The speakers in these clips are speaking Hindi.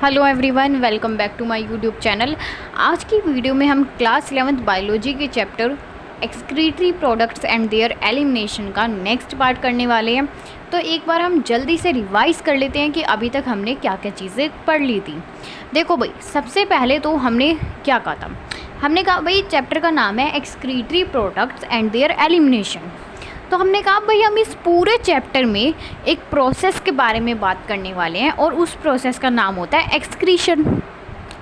Hello everyone, welcome back to my YouTube channel. आज की वीडियो में हम क्लास 11th बायोलॉजी के chapter excretory products and their elimination का नेक्स्ट पार्ट करने वाले हैं। तो एक बार हम जल्दी से रिवाइज़ कर लेते हैं कि अभी तक हमने क्या क्या चीज़ें पढ़ ली थी। देखो भाई, सबसे पहले तो हमने क्या कहा था, हमने कहा भाई चैप्टर का नाम है excretory products and their elimination. तो हमने कहा भाई हम इस पूरे चैप्टर में एक प्रोसेस के बारे में बात करने वाले हैं और उस प्रोसेस का नाम होता है एक्सक्रीशन।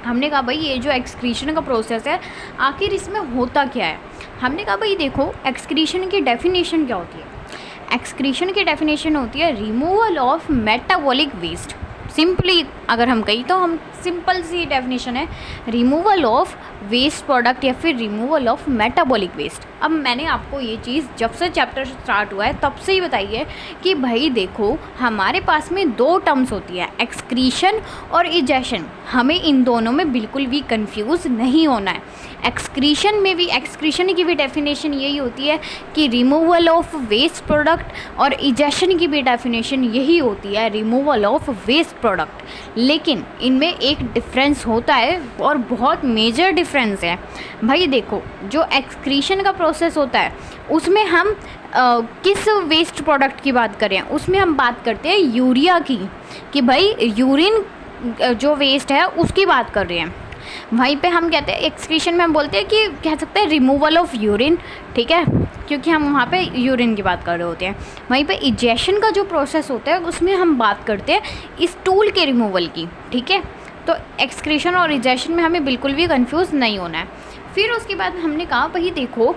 हमने कहा भाई ये जो एक्सक्रीशन का प्रोसेस है आखिर इसमें होता क्या है। हमने कहा भाई देखो, एक्सक्रीशन की डेफिनेशन क्या होती है। एक्सक्रीशन की डेफिनेशन होती है removal of metabolic waste. Simply अगर हम कहीं तो हम सिंपल सी डेफिनेशन है रिमूवल ऑफ वेस्ट प्रोडक्ट या फिर रिमूवल ऑफ मेटाबॉलिक वेस्ट। अब मैंने आपको ये चीज़ जब से चैप्टर स्टार्ट हुआ है तब से ही बताई है कि भाई देखो हमारे पास में दो टर्म्स होती है, एक्सक्रीशन और इजेशन। हमें इन दोनों में बिल्कुल भी कंफ्यूज नहीं होना है। एक्सक्रीशन की भी डेफिनेशन यही होती है कि रिमूवल ऑफ वेस्ट प्रोडक्ट और इजेशन की भी डेफिनेशन यही होती है रिमूवल ऑफ वेस्ट प्रोडक्ट। लेकिन इनमें एक डिफरेंस होता है और बहुत मेजर डिफरेंस है। भाई देखो, जो एक्सक्रीशन का प्रोसेस होता है उसमें हम किस वेस्ट प्रोडक्ट की बात करें, उसमें हम बात करते हैं यूरिया की, कि भाई यूरिन जो वेस्ट है उसकी बात कर रहे हैं। वहीं पे हम कहते हैं एक्सक्रीशन में हम बोलते हैं कि कह सकते हैं रिमूवल ऑफ यूरिन, ठीक है, क्योंकि हम वहाँ पे यूरिन की बात कर रहे होते हैं। वहीं पे इजेशन का जो प्रोसेस होता है उसमें हम बात करते हैं स्टूल के रिमूवल की, ठीक है। तो एक्सक्रीशन और इजेशन में हमें बिल्कुल भी कंफ्यूज नहीं होना है। फिर उसके बाद हमने कहा भाई देखो,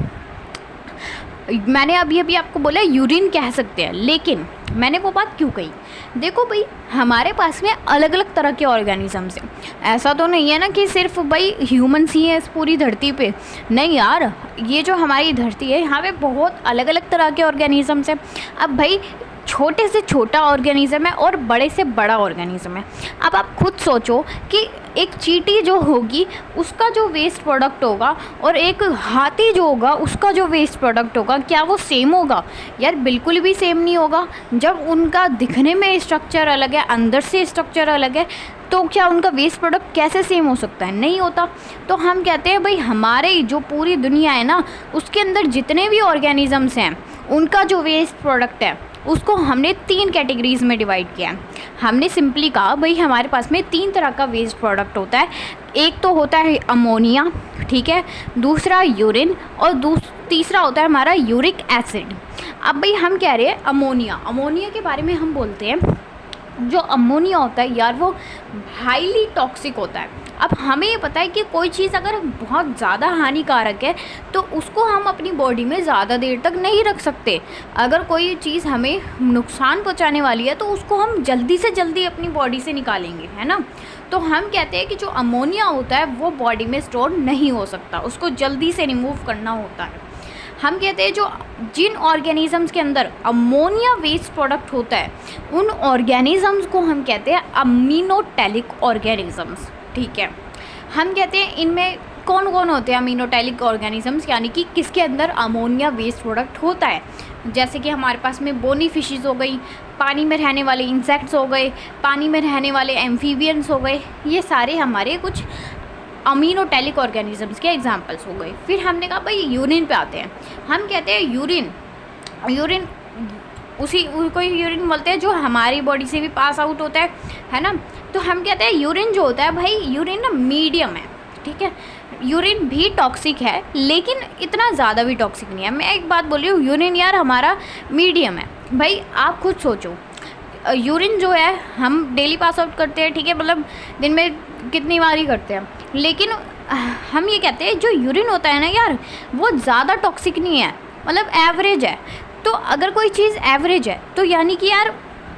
मैंने अभी आपको बोला यूरिन कह सकते हैं, लेकिन मैंने वो बात क्यों कही, देखो भाई हमारे पास में अलग अलग तरह के ऑर्गेनिजम्स हैं। ऐसा तो नहीं है ना कि सिर्फ भाई ह्यूमंस ही हैं इस पूरी धरती पे। नहीं यार, ये जो हमारी धरती है यहाँ पे बहुत अलग अलग तरह के ऑर्गेनिजम्स हैं। अब भाई छोटे से छोटा ऑर्गेनिज़म है और बड़े से बड़ा ऑर्गेनिज़म है। अब आप खुद सोचो कि एक चींटी जो होगी उसका जो वेस्ट प्रोडक्ट होगा और एक हाथी जो होगा उसका जो वेस्ट प्रोडक्ट होगा, क्या वो सेम होगा? यार बिल्कुल भी सेम नहीं होगा। जब उनका दिखने में स्ट्रक्चर अलग है, अंदर से स्ट्रक्चर अलग है, तो क्या उनका वेस्ट प्रोडक्ट कैसे सेम हो सकता है? नहीं होता। तो हम कहते हैं भाई हमारे जो पूरी दुनिया है ना उसके अंदर जितने भी ऑर्गेनिजम्स हैं उनका जो वेस्ट प्रोडक्ट है उसको हमने 3 कैटेगरीज़ में डिवाइड किया है। हमने सिंपली कहा भाई हमारे पास में 3 तरह का वेस्ट प्रोडक्ट होता है। एक तो होता है अमोनिया, ठीक है, दूसरा यूरिन और तीसरा होता है हमारा यूरिक एसिड। अब भाई हम कह रहे हैं अमोनिया के बारे में हम बोलते हैं जो अमोनिया होता है यार वो हाईली टॉक्सिक होता है। अब हमें ये पता है कि कोई चीज़ अगर बहुत ज़्यादा हानिकारक है तो उसको हम अपनी बॉडी में ज़्यादा देर तक नहीं रख सकते। अगर कोई चीज़ हमें नुकसान पहुंचाने वाली है तो उसको हम जल्दी से जल्दी अपनी बॉडी से निकालेंगे, है ना। तो हम कहते हैं कि जो अमोनिया होता है वो बॉडी में स्टोर नहीं हो सकता, उसको जल्दी से रिमूव करना होता है। हम कहते हैं जो जिन ऑर्गेनिजम्स के अंदर अमोनिया वेस्ट प्रोडक्ट होता है उन ऑर्गेनिजम्स को हम कहते हैं अमीनोटैलिक ऑर्गेनिजम्स, ठीक है। हम कहते हैं इनमें कौन कौन होते हैं अमीनोटैलिक ऑर्गेनिजम्स, यानी कि किसके अंदर अमोनिया वेस्ट प्रोडक्ट होता है। जैसे कि हमारे पास में बोनी फिशेस हो गई, पानी में रहने वाले इंसेक्ट्स हो गए, पानी में रहने वाले एम्फीबियंस हो गए, ये सारे हमारे कुछ अमीनोटैलिक ऑर्गेनिजम्स के एग्जाम्पल्स हो गए। फिर हमने कहा भाई यूरिन पे आते हैं। हम कहते हैं यूरिन उसी कोई यूरिन बोलते हैं जो हमारी बॉडी से भी पास आउट होता है ना। तो हम कहते हैं यूरिन जो होता है भाई यूरिन ना मीडियम है, ठीक है। यूरिन भी टॉक्सिक है लेकिन इतना ज़्यादा भी टॉक्सिक नहीं है। मैं एक बात बोल रही हूँ, यूरिन यार हमारा मीडियम है। भाई आप खुद सोचो, यूरिन जो है हम डेली पास आउट करते हैं, ठीक है, मतलब दिन में कितनी बार ही करते हैं, लेकिन हम ये कहते हैं जो यूरिन होता है ना यार वो ज़्यादा टॉक्सिक नहीं है, मतलब एवरेज है। तो अगर कोई चीज़ एवरेज है तो यानी कि यार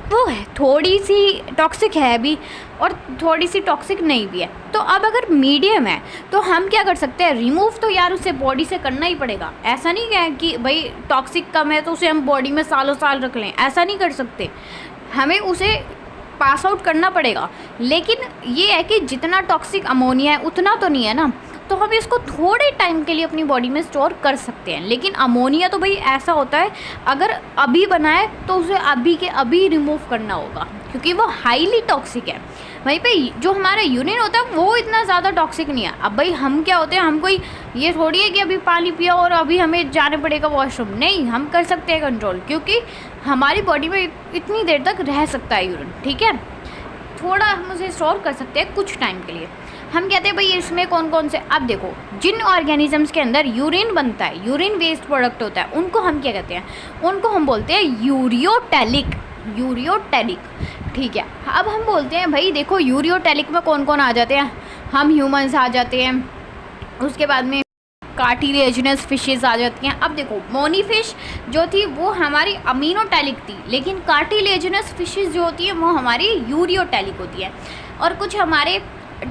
वो है थोड़ी सी टॉक्सिक है भी और थोड़ी सी टॉक्सिक नहीं भी है। तो अब अगर मीडियम है तो हम क्या कर सकते हैं, रिमूव तो यार उसे बॉडी से करना ही पड़ेगा। ऐसा नहीं है कि भाई टॉक्सिक कम है तो उसे हम बॉडी में सालों साल रख लें, ऐसा नहीं कर सकते। हमें उसे पास आउट करना पड़ेगा। लेकिन ये है कि जितना टॉक्सिक अमोनिया है उतना तो नहीं है ना, तो हम इसको थोड़े टाइम के लिए अपनी बॉडी में स्टोर कर सकते हैं। लेकिन अमोनिया तो भाई ऐसा होता है अगर अभी बनाए तो उसे अभी के अभी रिमूव करना होगा, क्योंकि वो हाईली टॉक्सिक है। वहीं पे जो हमारा यूरिन होता है वो इतना ज़्यादा टॉक्सिक नहीं है। अब भाई हम क्या होते हैं, हम कोई ये थोड़ी है कि अभी पानी पिया और अभी हमें जाने पड़ेगा वॉशरूम, नहीं, हम कर सकते हैं कंट्रोल, क्योंकि हमारी बॉडी में इतनी देर तक रह सकता है यूरिन, ठीक है, थोड़ा हम उसे स्टोर कर सकते हैं कुछ टाइम के लिए। हम कहते हैं भाई इसमें कौन कौन से, अब देखो जिन ऑर्गेनिजम्स के अंदर यूरिन बनता है, यूरिन वेस्ट प्रोडक्ट होता है, उनको हम क्या कहते हैं, उनको हम बोलते हैं यूरियोटैलिक, यूरियोटैलिक, ठीक है। अब हम बोलते हैं भाई देखो यूरियोटैलिक में कौन कौन आ जाते हैं, हम ह्यूमंस आ जाते हैं, उसके बाद में कार्टिलेजिनस फिशेस आ जाती हैं। अब देखो मोनी फिश जो थी वो हमारी अमीनोटैलिक थी, लेकिन कार्टिलेजिनस फिशेस जो होती हैं वो हमारी यूरियोटैलिक होती है। और कुछ हमारे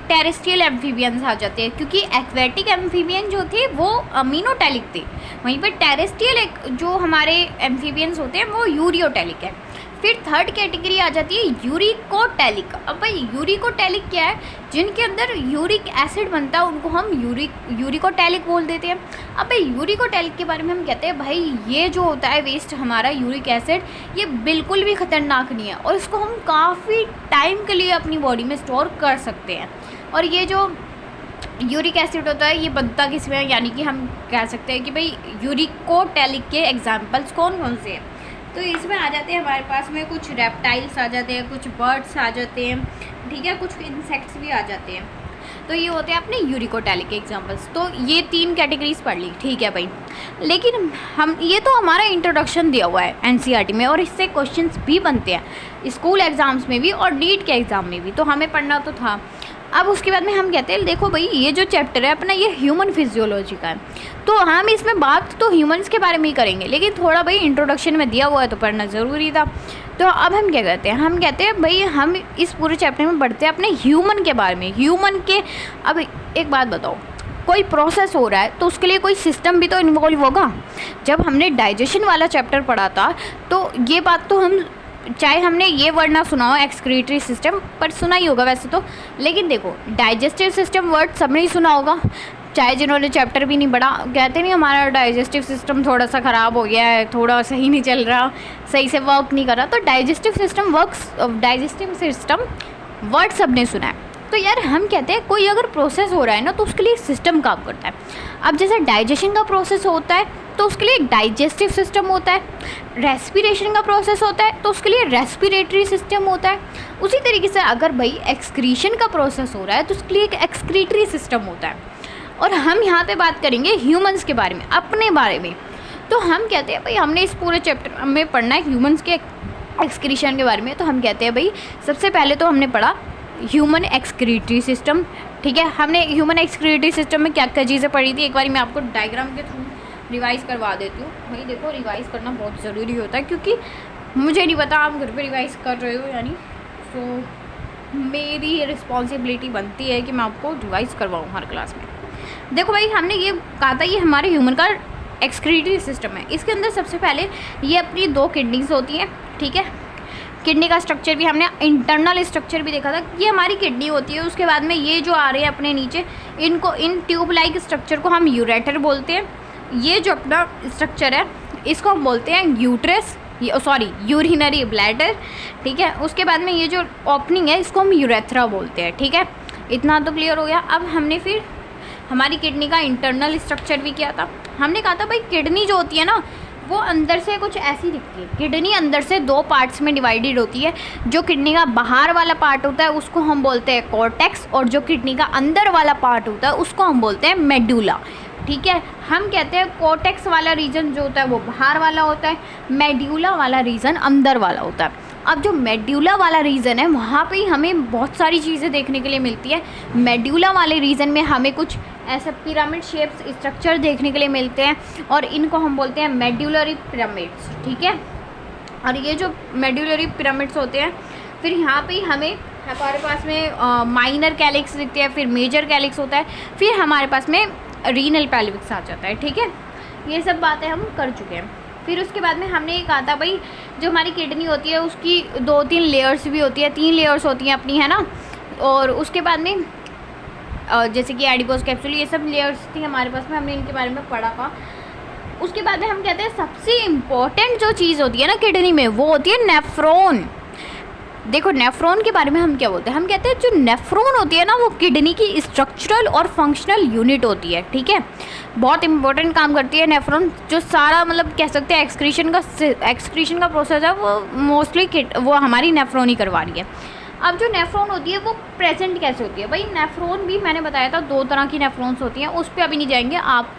टेरेस्ट्रियल एम्फीबियंस आ जाते हैं, क्योंकि एक्वेटिक एम्फीबियन जो थे वो अमीनोटैलिक थे, वहीं पर टेरेस्ट्रियल जो हमारे एम्फीबियंस होते हैं वो यूरियोटैलिक है। फिर थर्ड कैटेगरी आ जाती है यूरिकोटैलिक। अब भाई यूरिकोटैलिक क्या है, जिनके अंदर यूरिक एसिड बनता है उनको हम यूरिकोटैलिक बोल देते हैं। अब भाई यूरिकोटैलिक के बारे में हम कहते हैं भाई ये जो होता है वेस्ट हमारा यूरिक एसिड, ये बिल्कुल भी ख़तरनाक नहीं है और इसको हम काफ़ी टाइम के लिए अपनी बॉडी में स्टोर कर सकते हैं। और ये जो यूरिक एसिड होता है ये बनता किसमें, यानी कि हम कह सकते हैं कि भाई यूरिकोटैलिक के एग्जाम्पल्स कौन कौन से हैं। तो इसमें आ जाते हैं हमारे पास में कुछ रेप्टाइल्स आ जाते हैं, कुछ बर्ड्स आ जाते हैं, ठीक है, कुछ इंसेक्ट्स भी आ जाते हैं। तो ये होते हैं अपने यूरिकोटैलिक के एग्जांपल्स। तो ये 3 कैटेगरीज पढ़ ली, ठीक है भाई। लेकिन हम ये तो हमारा इंट्रोडक्शन दिया हुआ है एनसीईआरटी में, और इससे क्वेश्चंस भी बनते हैं स्कूल एग्ज़ाम्स में भी और नीट के एग्ज़ाम में भी, तो हमें पढ़ना तो था। अब उसके बाद में हम कहते हैं देखो भाई ये जो चैप्टर है अपना ये ह्यूमन फिजियोलॉजी का है, तो हम इसमें बात तो ह्यूमंस के बारे में ही करेंगे, लेकिन थोड़ा भाई इंट्रोडक्शन में दिया हुआ है तो पढ़ना ज़रूरी था। तो अब हम क्या कहते हैं, हम कहते हैं भाई हम इस पूरे चैप्टर में पढ़ते हैं अपने ह्यूमन के बारे में। ह्यूमन के, अब एक बात बताओ, कोई प्रोसेस हो रहा है तो उसके लिए कोई सिस्टम भी तो इन्वॉल्व होगा। जब हमने डाइजेशन वाला चैप्टर पढ़ा था तो ये बात तो हम, चाहे हमने ये वर्ड ना सुना हो एक्सक्रीटरी सिस्टम, पर सुना ही होगा वैसे तो, लेकिन देखो डाइजेस्टिव सिस्टम वर्ड सबने ही सुना होगा, चाहे जिन्होंने चैप्टर भी नहीं पढ़ा। कहते नहीं हमारा डाइजेस्टिव सिस्टम थोड़ा सा ख़राब हो गया है, थोड़ा सही नहीं चल रहा, सही से वर्क नहीं कर रहा, तो डाइजेस्टिव सिस्टम वर्ड सबने सुना है। तो यार हम कहते हैं कोई अगर प्रोसेस हो रहा है ना तो उसके लिए सिस्टम काम करता है। अब जैसे डाइजेशन का प्रोसेस होता है तो उसके लिए एक डाइजेस्टिव सिस्टम होता है, रेस्पिरेशन का प्रोसेस होता है तो उसके लिए रेस्पिरेटरी सिस्टम होता है। उसी तरीके से अगर भाई एक्सक्रीशन का प्रोसेस हो रहा है तो उसके लिए एक एक्सक्रीटरी सिस्टम होता है। और हम यहाँ पे बात करेंगे ह्यूमंस के बारे में, अपने बारे में। तो हम कहते हैं भाई हमने इस पूरे चैप्टर में पढ़ना है ह्यूमंस के एक्सक्रीशन के बारे में, तो हम कहते हैं भाई सबसे पहले तो हमने पढ़ा ह्यूमन एक्सक्रीटरी सिस्टम, ठीक है। हमने ह्यूमन एक्सक्रीटरी सिस्टम में क्या क्या चीज़ें पढ़ी थी, एक बार मैं आपको डायग्राम के थ्रू रिवाइज़ करवा देती हूँ। भाई देखो रिवाइज़ करना बहुत ज़रूरी होता है, क्योंकि मुझे नहीं पता आप घर पे रिवाइज़ कर रहे हो यानी, तो मेरी रिस्पॉन्सिबिलिटी बनती है कि मैं आपको रिवाइज़ करवाऊँ हर क्लास में। देखो भाई हमने ये कहा था ये हमारे ह्यूमन का एक्सक्रीटरी सिस्टम है। इसके अंदर सबसे पहले ये अपनी 2 किडनीज होती हैं, ठीक है। किडनी का स्ट्रक्चर भी हमने, इंटरनल स्ट्रक्चर भी देखा था, ये हमारी किडनी होती है। उसके बाद में ये जो आ रहे हैं अपने नीचे, इनको, इन ट्यूब लाइक स्ट्रक्चर को हम यूरेटर बोलते हैं। ये जो अपना स्ट्रक्चर है इसको हम बोलते हैं यूट्रस, यूरिनरी ब्लैडर, ठीक है। उसके बाद में ये जो ओपनिंग है इसको हम यूरेथ्रा बोलते हैं, ठीक है। इतना तो क्लियर हो गया। अब हमने फिर हमारी किडनी का इंटरनल स्ट्रक्चर भी किया था। हमने कहा था भाई किडनी जो होती है ना वो अंदर से कुछ ऐसी दिखती है। किडनी अंदर से 2 पार्ट्स में डिवाइडेड होती है। जो किडनी का बाहर वाला पार्ट होता है उसको हम बोलते हैं कॉर्टेक्स, और जो किडनी का अंदर वाला पार्ट होता है उसको हम बोलते हैं मेडुला, ठीक है। हम कहते हैं कॉर्टेक्स वाला रीजन जो होता है वो बाहर वाला होता है, मेड्यूला वाला रीजन अंदर वाला होता है। अब जो मेड्यूला वाला रीजन है वहाँ पे हमें बहुत सारी चीज़ें देखने के लिए मिलती है। मेड्यूला वाले रीजन में हमें कुछ ऐसे पिरामिड शेप्स स्ट्रक्चर देखने के लिए मिलते हैं, और इनको हम बोलते हैं मेड्यूलरी पिरामिड्स, ठीक है। और ये जो मेड्यूलरी पिरामिड्स होते हैं, फिर यहाँ पे हमें हमारे पास में माइनर कैलिक्स दिखते हैं, फिर मेजर कैलिक्स होता है, फिर हमारे पास में रीनल पेल्विक्स आ जाता है, ठीक है। ये सब बातें हम कर चुके हैं। फिर उसके बाद में हमने ये कहा था भाई जो हमारी किडनी होती है उसकी 2-3 लेयर्स भी होती है, 3 लेयर्स होती हैं अपनी, है ना। और उसके बाद में जैसे कि एडिपोज कैप्सूल, ये सब लेयर्स थी हमारे पास में, हमने इनके बारे में पढ़ा था। उसके बाद में हम कहते हैं सबसे इम्पोर्टेंट जो चीज़ होती है ना किडनी में वो होती है नेफ्रॉन। देखो नेफ्रॉन के बारे में हम क्या बोलते हैं, हम कहते हैं जो नेफ्रॉन होती है ना वो किडनी की स्ट्रक्चरल और फंक्शनल यूनिट होती है, ठीक है। बहुत इंपॉर्टेंट काम करती है नेफ्रॉन, जो सारा मतलब कह सकते हैं एक्सक्रीशन का प्रोसेस है वो मोस्टली वो हमारी नेफ्रॉन ही करवा रही है। अब जो नेफ्रॉन होती है वो प्रेजेंट कैसे होती है भाई, नेफ्रॉन भी मैंने बताया था 2 तरह की नेफ्रॉन्स होती हैं, उस पर अभी नहीं जाएंगे, आप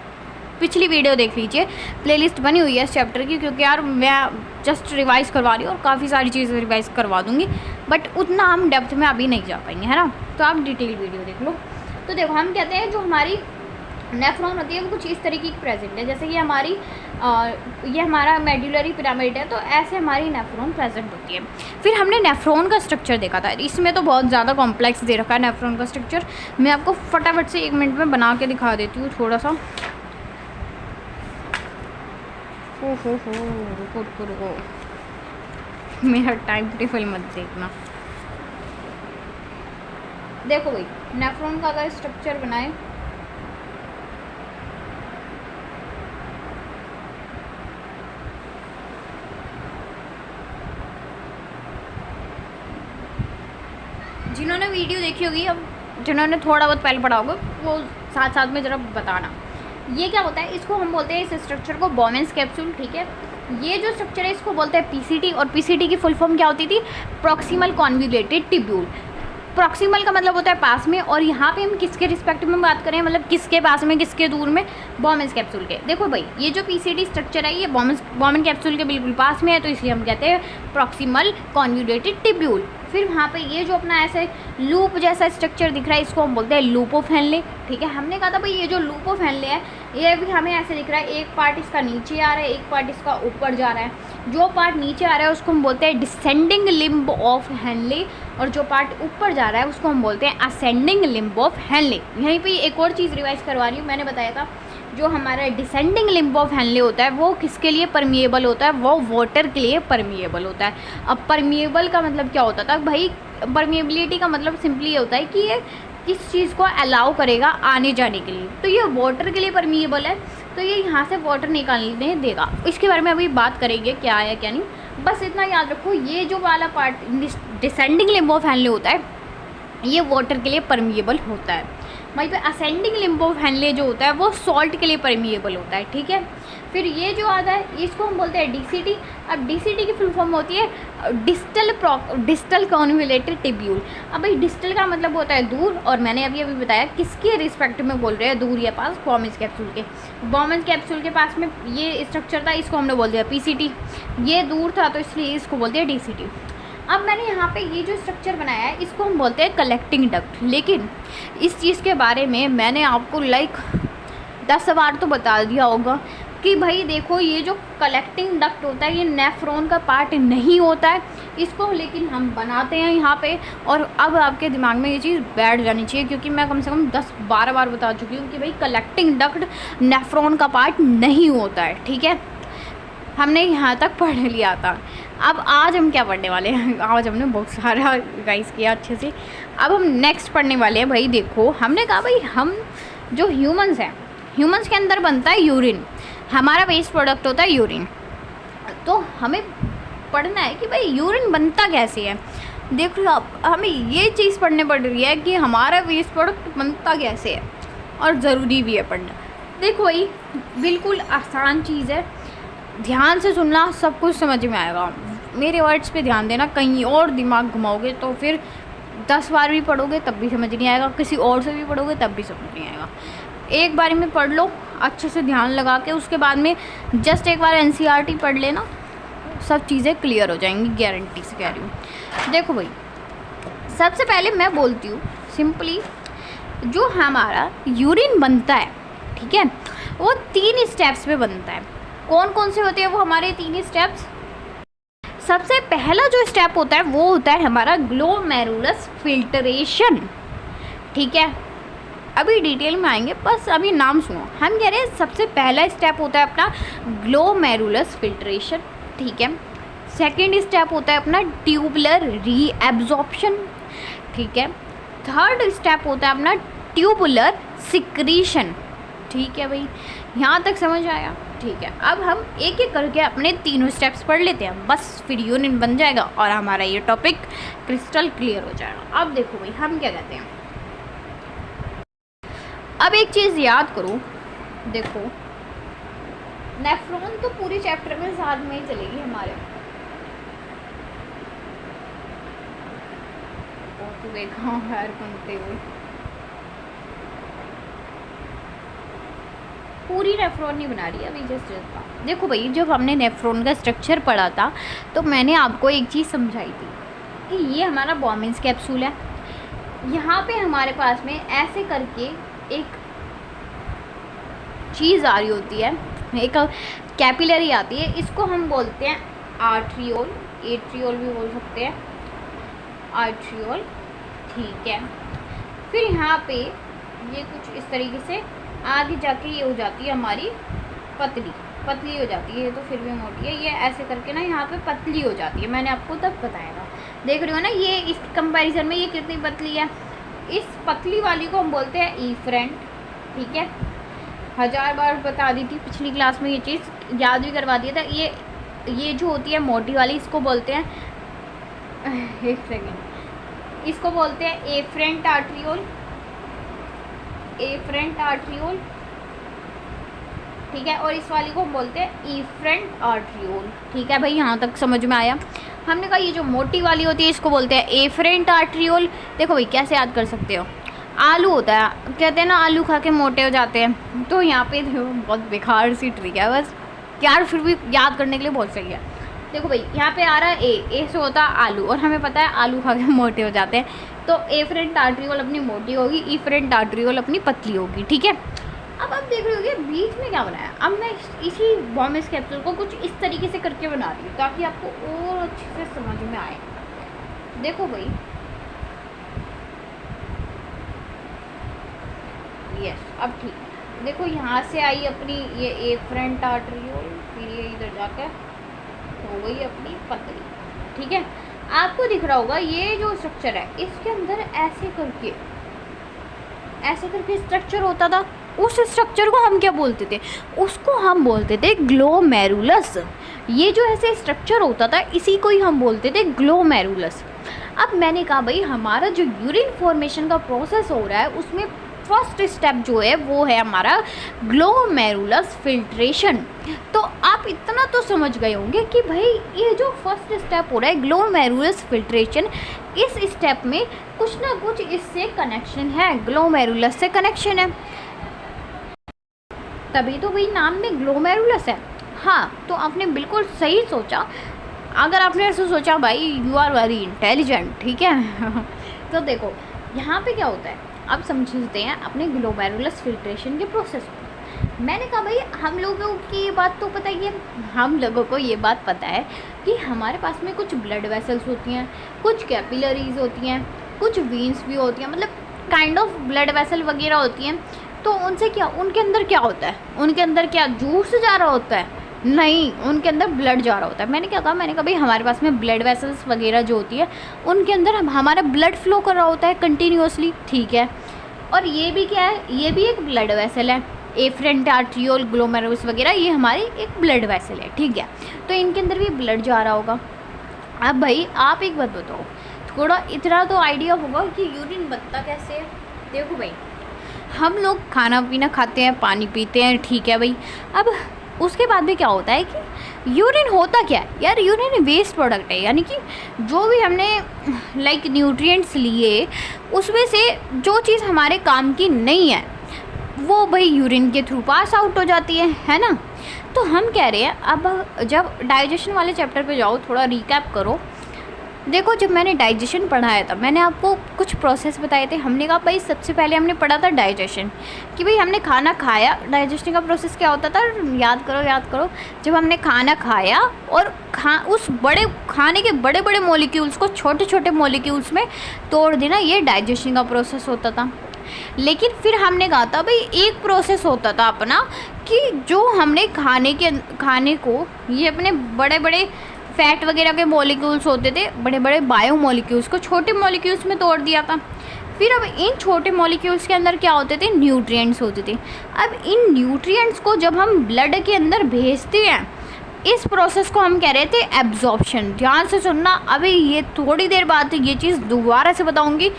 पिछली वीडियो देख लीजिए, प्लेलिस्ट बनी हुई है इस चैप्टर की, क्योंकि यार मैं जस्ट रिवाइज़ करवा रही हूँ और काफ़ी सारी चीज़ें रिवाइज़ करवा दूँगी, बट उतना हम डेप्थ में अभी नहीं जा पाएंगे, है ना। तो आप डिटेल वीडियो देख लो। तो देखो हम कहते हैं जो हमारी नेफ्रॉन होती है वो कुछ इस तरीके की प्रेजेंट है, जैसे कि ये हमारा मेडुलरी पिरामिड है, तो ऐसे हमारी नेफ्रॉन प्रेजेंट होती है। फिर हमने नेफ्रॉन का स्ट्रक्चर देखा था, इसमें तो बहुत ज़्यादा कॉम्प्लेक्स दे रखा है नेफ्रॉन का स्ट्रक्चर। मैं आपको फटाफट से 1 मिनट में बना के दिखा देती हूँ थोड़ा सा। रुको, मेरा टाइम टेबल मत देखना। देखो भाई नेफ्रॉन का अगर स्ट्रक्चर बनाए, जिन्होंने वीडियो देखी होगी, अब जिन्होंने थोड़ा बहुत पहले पढ़ा होगा वो साथ साथ में ज़रा बताना। ये क्या होता है, इसको हम बोलते हैं इस स्ट्रक्चर को बोमेंस कैप्सूल, ठीक है। ये जो स्ट्रक्चर है इसको बोलते हैं पीसीटी, और पीसीटी की फुल फॉर्म क्या होती थी, प्रॉक्सिमल कॉन्वुलेटेड ट्यूब्यूल। प्रॉक्सिमल का मतलब होता है पास में, और यहाँ पे हम किसके रिस्पेक्ट में बात करें, मतलब किसके पास में किसके दूर में, बोमेंस कैप्सूल के। देखो भाई ये जो पीसीटी स्ट्रक्चर है ये बोमेन कैप्सूल के बिल्कुल पास में है, तो इसलिए हम कहते हैं प्रॉक्सिमल कॉन्वुलेटेड ट्यूब्यूल। फिर वहाँ पे ये जो अपना ऐसे लूप जैसा स्ट्रक्चर दिख रहा है इसको हम बोलते हैं लूप ऑफ हेनले, ठीक है। हमने कहा था भाई ये जो लूप ऑफ हेनले है ये भी हमें ऐसे दिख रहा है, एक पार्ट इसका नीचे आ रहा है, एक पार्ट इसका ऊपर जा रहा है। जो पार्ट नीचे आ रहा है उसको हम बोलते हैं डिसेंडिंग लिम्ब ऑफ हेनले, और जो पार्ट ऊपर जा रहा है उसको हम बोलते हैं असेंडिंग लिम्ब ऑफ हेनले। यहीं पे एक और चीज़ रिवाइज करवा रही हूँ, मैंने बताया था जो हमारा डिसेंडिंग लिम्ब ऑफ हेनले होता है वो किसके लिए परमिएबल होता है, वो वाटर के लिए परमिएबल होता है। अब परमिएबल का मतलब क्या होता था भाई, परमिएबिलिटी का मतलब सिंपली ये होता है कि ये किस चीज़ को अलाउ करेगा आने जाने के लिए, तो ये वाटर के लिए परमिएबल है, तो ये यहाँ से वाटर निकालने देगा। इसके बारे में अभी बात करेंगे क्या है क्या नहीं, बस इतना याद रखो ये जो वाला part descending limb of Henle होता है ये वाटर के लिए परमिएबल होता है। वहीं पे असेंडिंग लिम्ब ऑफ हेनले जो होता है वो सॉल्ट के लिए परमिएबल होता है, ठीक है। फिर ये जो आता है इसको हम बोलते हैं डीसीटी। अब डीसीटी की फुल फॉर्म होती है डिस्टल कॉन्वुलेटेड ट्यूब्यूल। अब भाई डिस्टल का मतलब होता है दूर, और मैंने अभी बताया किसके रिस्पेक्ट में बोल रहे हैं, दूर या पास, बोमेंस कैप्सूल के। बोमेंस कैप्सूल के पास में ये स्ट्रक्चर था, इसको हमने बोल दिया पीसीटी। ये दूर था तो इसलिए इसको बोलते हैं डीसीटी। अब मैंने यहाँ पे ये जो स्ट्रक्चर बनाया है इसको हम बोलते हैं कलेक्टिंग डक्ट, लेकिन इस चीज़ के बारे में मैंने आपको 10 बार तो बता दिया होगा कि भाई देखो ये जो कलेक्टिंग डक्ट होता है ये नेफ्रॉन का पार्ट नहीं होता है, इसको लेकिन हम बनाते हैं यहाँ पे। और अब आपके दिमाग में ये चीज़ बैठ जानी चाहिए, क्योंकि मैं कम से कम 10-12 बार बता चुकी हूँ कि भाई कलेक्टिंग डक्ट नेफ्रॉन का पार्ट नहीं होता है, ठीक है। हमने यहाँ तक पढ़ लिया था। अब आज हम क्या पढ़ने वाले हैं, आज हमने बहुत सारा रिवाइज किया अच्छे से। अब हम नेक्स्ट पढ़ने वाले हैं। भाई देखो हमने कहा भाई हम जो ह्यूमंस हैं, ह्यूमंस के अंदर बनता है यूरिन, हमारा वेस्ट प्रोडक्ट होता है यूरिन। तो हमें पढ़ना है कि भाई यूरिन बनता कैसे है। देखो आप हमें ये चीज़ पढ़ने पड़ रही है कि हमारा वेस्ट प्रोडक्ट बनता कैसे है, और ज़रूरी भी है पढ़ना। देखो भाई बिल्कुल आसान चीज़ है, ध्यान से सुनना सब कुछ समझ में आएगा। मेरे वर्ड्स पे ध्यान देना, कहीं और दिमाग घुमाओगे तो फिर 10 बार भी पढ़ोगे तब भी समझ नहीं आएगा, किसी और से भी पढ़ोगे तब भी समझ नहीं आएगा। एक बार में पढ़ लो अच्छे से ध्यान लगा के, उसके बाद में जस्ट एक बार एनसीईआरटी पढ़ लेना, सब चीज़ें क्लियर हो जाएंगी, गारंटी से कह रही हूँ। देखो भाई सबसे पहले मैं बोलती हूँ सिंपली, जो हमारा यूरिन बनता है, ठीक है, वो 3 स्टेप्स पे बनता है। कौन कौन से होते हैं वो हमारे 3 स्टेप्स। सबसे पहला जो स्टेप होता है वो होता है हमारा ग्लोमेरुलस फिल्ट्रेशन, ठीक है। अभी डिटेल में आएंगे, बस अभी नाम सुनो। हम कह रहे हैं सबसे पहला स्टेप होता है अपना ग्लोमेरुलस फिल्ट्रेशन, ठीक है। सेकंड स्टेप होता है अपना ट्यूबुलर रीएब्जॉर्प्शन, ठीक है। थर्ड स्टेप होता है अपना ट्यूबुलर सिक्रीशन, ठीक है भाई, यहाँ तक समझ आया, ठीक है, अब हम एक एक करके अपने तीनों स्टेप्स पढ़ लेते हैं, बस फिर यूनियन बन जाएगा और हमारा ये टॉपिक क्रिस्टल क्लियर हो जाएगा। अब देखो भाई हम क्या कहते हैं, अब एक चीज़ याद करो, देखो नेफ्रॉन तो पूरी चैप्टर में साथ में ही चलेगी हमारे, देखा यार बनते हुए पूरी नेफ्रॉन नहीं बना रही अभी, जस्ट देखो भाई जब हमने नेफ्रॉन का स्ट्रक्चर पढ़ा था तो मैंने आपको एक चीज़ समझाई थी कि ये हमारा बॉमिन्स कैप्सूल है, यहाँ पे हमारे पास में ऐसे करके एक चीज़ आ रही होती है, एक कैपिलरी आती है, इसको हम बोलते हैं आर्ट्रियोल, एट्रियोल भी बोल सकते हैं, आर्ट्रियोल, ठीक है। फिर यहाँ पे ये कुछ इस तरीके से आगे जाके ये हो जाती है हमारी पतली हो जाती है, ये तो फिर भी मोटी है, ये ऐसे करके ना यहाँ पे पतली हो जाती है, मैंने आपको तब बताया था, देख रहे हो ना ये इस कंपैरिजन में ये कितनी पतली है। इस पतली वाली को हम बोलते हैं इफरेंट, ठीक है, 1000 बार बता दी थी पिछली क्लास में, ये चीज़ याद भी करवा दिया था। ये जो होती है मोटी वाली इसको बोलते हैं एक सेकेंड, इसको बोलते हैं एफरेंट आर्ट्रियोल, एफरेंट आर्ट्रियोल, ठीक है, और इस वाली को हम बोलते हैं इफरेंट आर्ट्रियोल, ठीक है भाई, यहाँ तक समझ में आया। हमने कहा ये जो मोटी वाली होती है इसको बोलते हैं एफरेंट आर्ट्रियोल। देखो भाई कैसे याद कर सकते हो, आलू होता है, कहते हैं ना आलू खा के मोटे हो जाते हैं, तो यहाँ पे बहुत बेकार सी ट्रिक है बस यार, फिर भी याद करने के लिए बहुत सही है। देखो भाई यहाँ पे आ रहा है ए से होता है आलू, और हमें पता है आलू खा के मोटे हो जाते हैं, तो एफरेंट आर्ट्रियोल अपनी मोटी होगी, इफरेंट आर्ट्रियोल अपनी पतली होगी, ठीक है। अब आप देख रहे होगे बीच में क्या बनाया, अब मैं इसी बॉमिन्स कैप्सूल को कुछ इस तरीके से करके बना रही हूँ ताकि आपको और अच्छे से समझ में आए। देखो भाई यस, अब ठीक है, देखो यहाँ से आई अपनी ये एफरेंट आर्ट्रियोल, फिर ये इधर जाकर हो गई अपनी पतली, ठीक है। आपको दिख रहा होगा ये जो स्ट्रक्चर है इसके अंदर ऐसे करके स्ट्रक्चर होता था, उस स्ट्रक्चर को हम क्या बोलते थे, उसको हम बोलते थे ग्लोमेरुलस। ये जो ऐसे स्ट्रक्चर होता था इसी को ही हम बोलते थे ग्लोमेरुलस। अब मैंने कहा भाई हमारा जो यूरिन फॉर्मेशन का प्रोसेस हो रहा है उसमें फर्स्ट स्टेप जो है वो है हमारा ग्लोमेरुलस फिल्ट्रेशन। तो आप इतना तो समझ गए होंगे कि भाई ये जो फर्स्ट स्टेप हो रहा है ग्लोमेरुलस फिल्ट्रेशन, इस स्टेप में कुछ ना कुछ इससे कनेक्शन है, ग्लोमेरुलस से कनेक्शन है, तभी तो भाई नाम में ग्लोमेरुलस है। हाँ तो आपने बिल्कुल सही सोचा, अगर आपने ऐसे सोचा भाई यू आर वेरी इंटेलिजेंट, ठीक है तो देखो यहाँ पे क्या होता है, अब समझते हैं अपने ग्लोमेरुलस फिल्ट्रेशन के प्रोसेस को। मैंने कहा भाई हम लोगों की ये बात तो पता ही है, हम लोगों को ये बात पता है कि हमारे पास में कुछ ब्लड वेसल्स होती हैं, कुछ कैपिलरीज होती हैं, कुछ वीन्स भी होती हैं, मतलब काइंड ऑफ ब्लड वेसल वगैरह होती हैं। तो उनसे क्या, उनके अंदर क्या होता है, उनके अंदर क्या जूस जा रहा होता है, नहीं उनके अंदर ब्लड जा रहा होता है। मैंने क्या कहा, मैंने कहा भाई हमारे पास में ब्लड वेसल्स वगैरह जो होती है उनके अंदर हमारा ब्लड फ्लो कर रहा होता है कंटिन्यूसली, ठीक है। और ये भी क्या है, ये भी एक ब्लड वेसल है, एफरेंट आर्ट्रियोल ग्लोमेरुलस वगैरह ये हमारी एक ब्लड वेसल है, ठीक है। तो इनके अंदर भी ब्लड जा रहा होगा। अब भाई आप एक बात बताओ, थोड़ा इतना तो आइडिया होगा कि यूरिन बनता कैसे है। देखो भाई हम लोग खाना पीना खाते हैं, पानी पीते हैं, ठीक है भाई। अब उसके बाद में क्या होता है कि यूरिन होता क्या है यार, यूरिन वेस्ट प्रोडक्ट है, यानी कि जो भी हमने लाइक न्यूट्रिएंट्स लिए उसमें से जो चीज़ हमारे काम की नहीं है वो भाई यूरिन के थ्रू पास आउट हो जाती है ना। तो हम कह रहे हैं अब जब डाइजेशन वाले चैप्टर पे जाओ, थोड़ा रिकैप करो। देखो जब मैंने डाइजेशन पढ़ाया था मैंने आपको कुछ प्रोसेस बताए थे। हमने कहा भाई सबसे पहले हमने पढ़ा था डाइजेशन, कि भाई हमने खाना खाया, डाइजेशन का प्रोसेस क्या होता था, याद करो। जब हमने खाना खाया और उस बड़े खाने के बड़े बड़े मॉलिक्यूल्स को छोटे छोटे मॉलिक्यूल्स में तोड़ देना, ये डाइजेशन का प्रोसेस होता था। लेकिन फिर हमने कहा था भाई एक प्रोसेस होता था अपना, कि जो हमने खाने को ये अपने बड़े बड़े फैट वगैरह के मॉलिक्यूल्स होते थे, बड़े बड़े बायो मॉलिक्यूल्स को छोटे मॉलिक्यूल्स में तोड़ दिया था। फिर अब इन छोटे मॉलिक्यूल्स के अंदर क्या होते थे, न्यूट्रिएंट्स होते थे। अब इन न्यूट्रिएंट्स को जब हम ब्लड के अंदर भेजते हैं, इस प्रोसेस को हम कह रहे थे एब्जॉर्प्शन। ध्यान से सुनना, अभी ये थोड़ी देर बाद ये चीज़ दोबारा से बताऊंगी,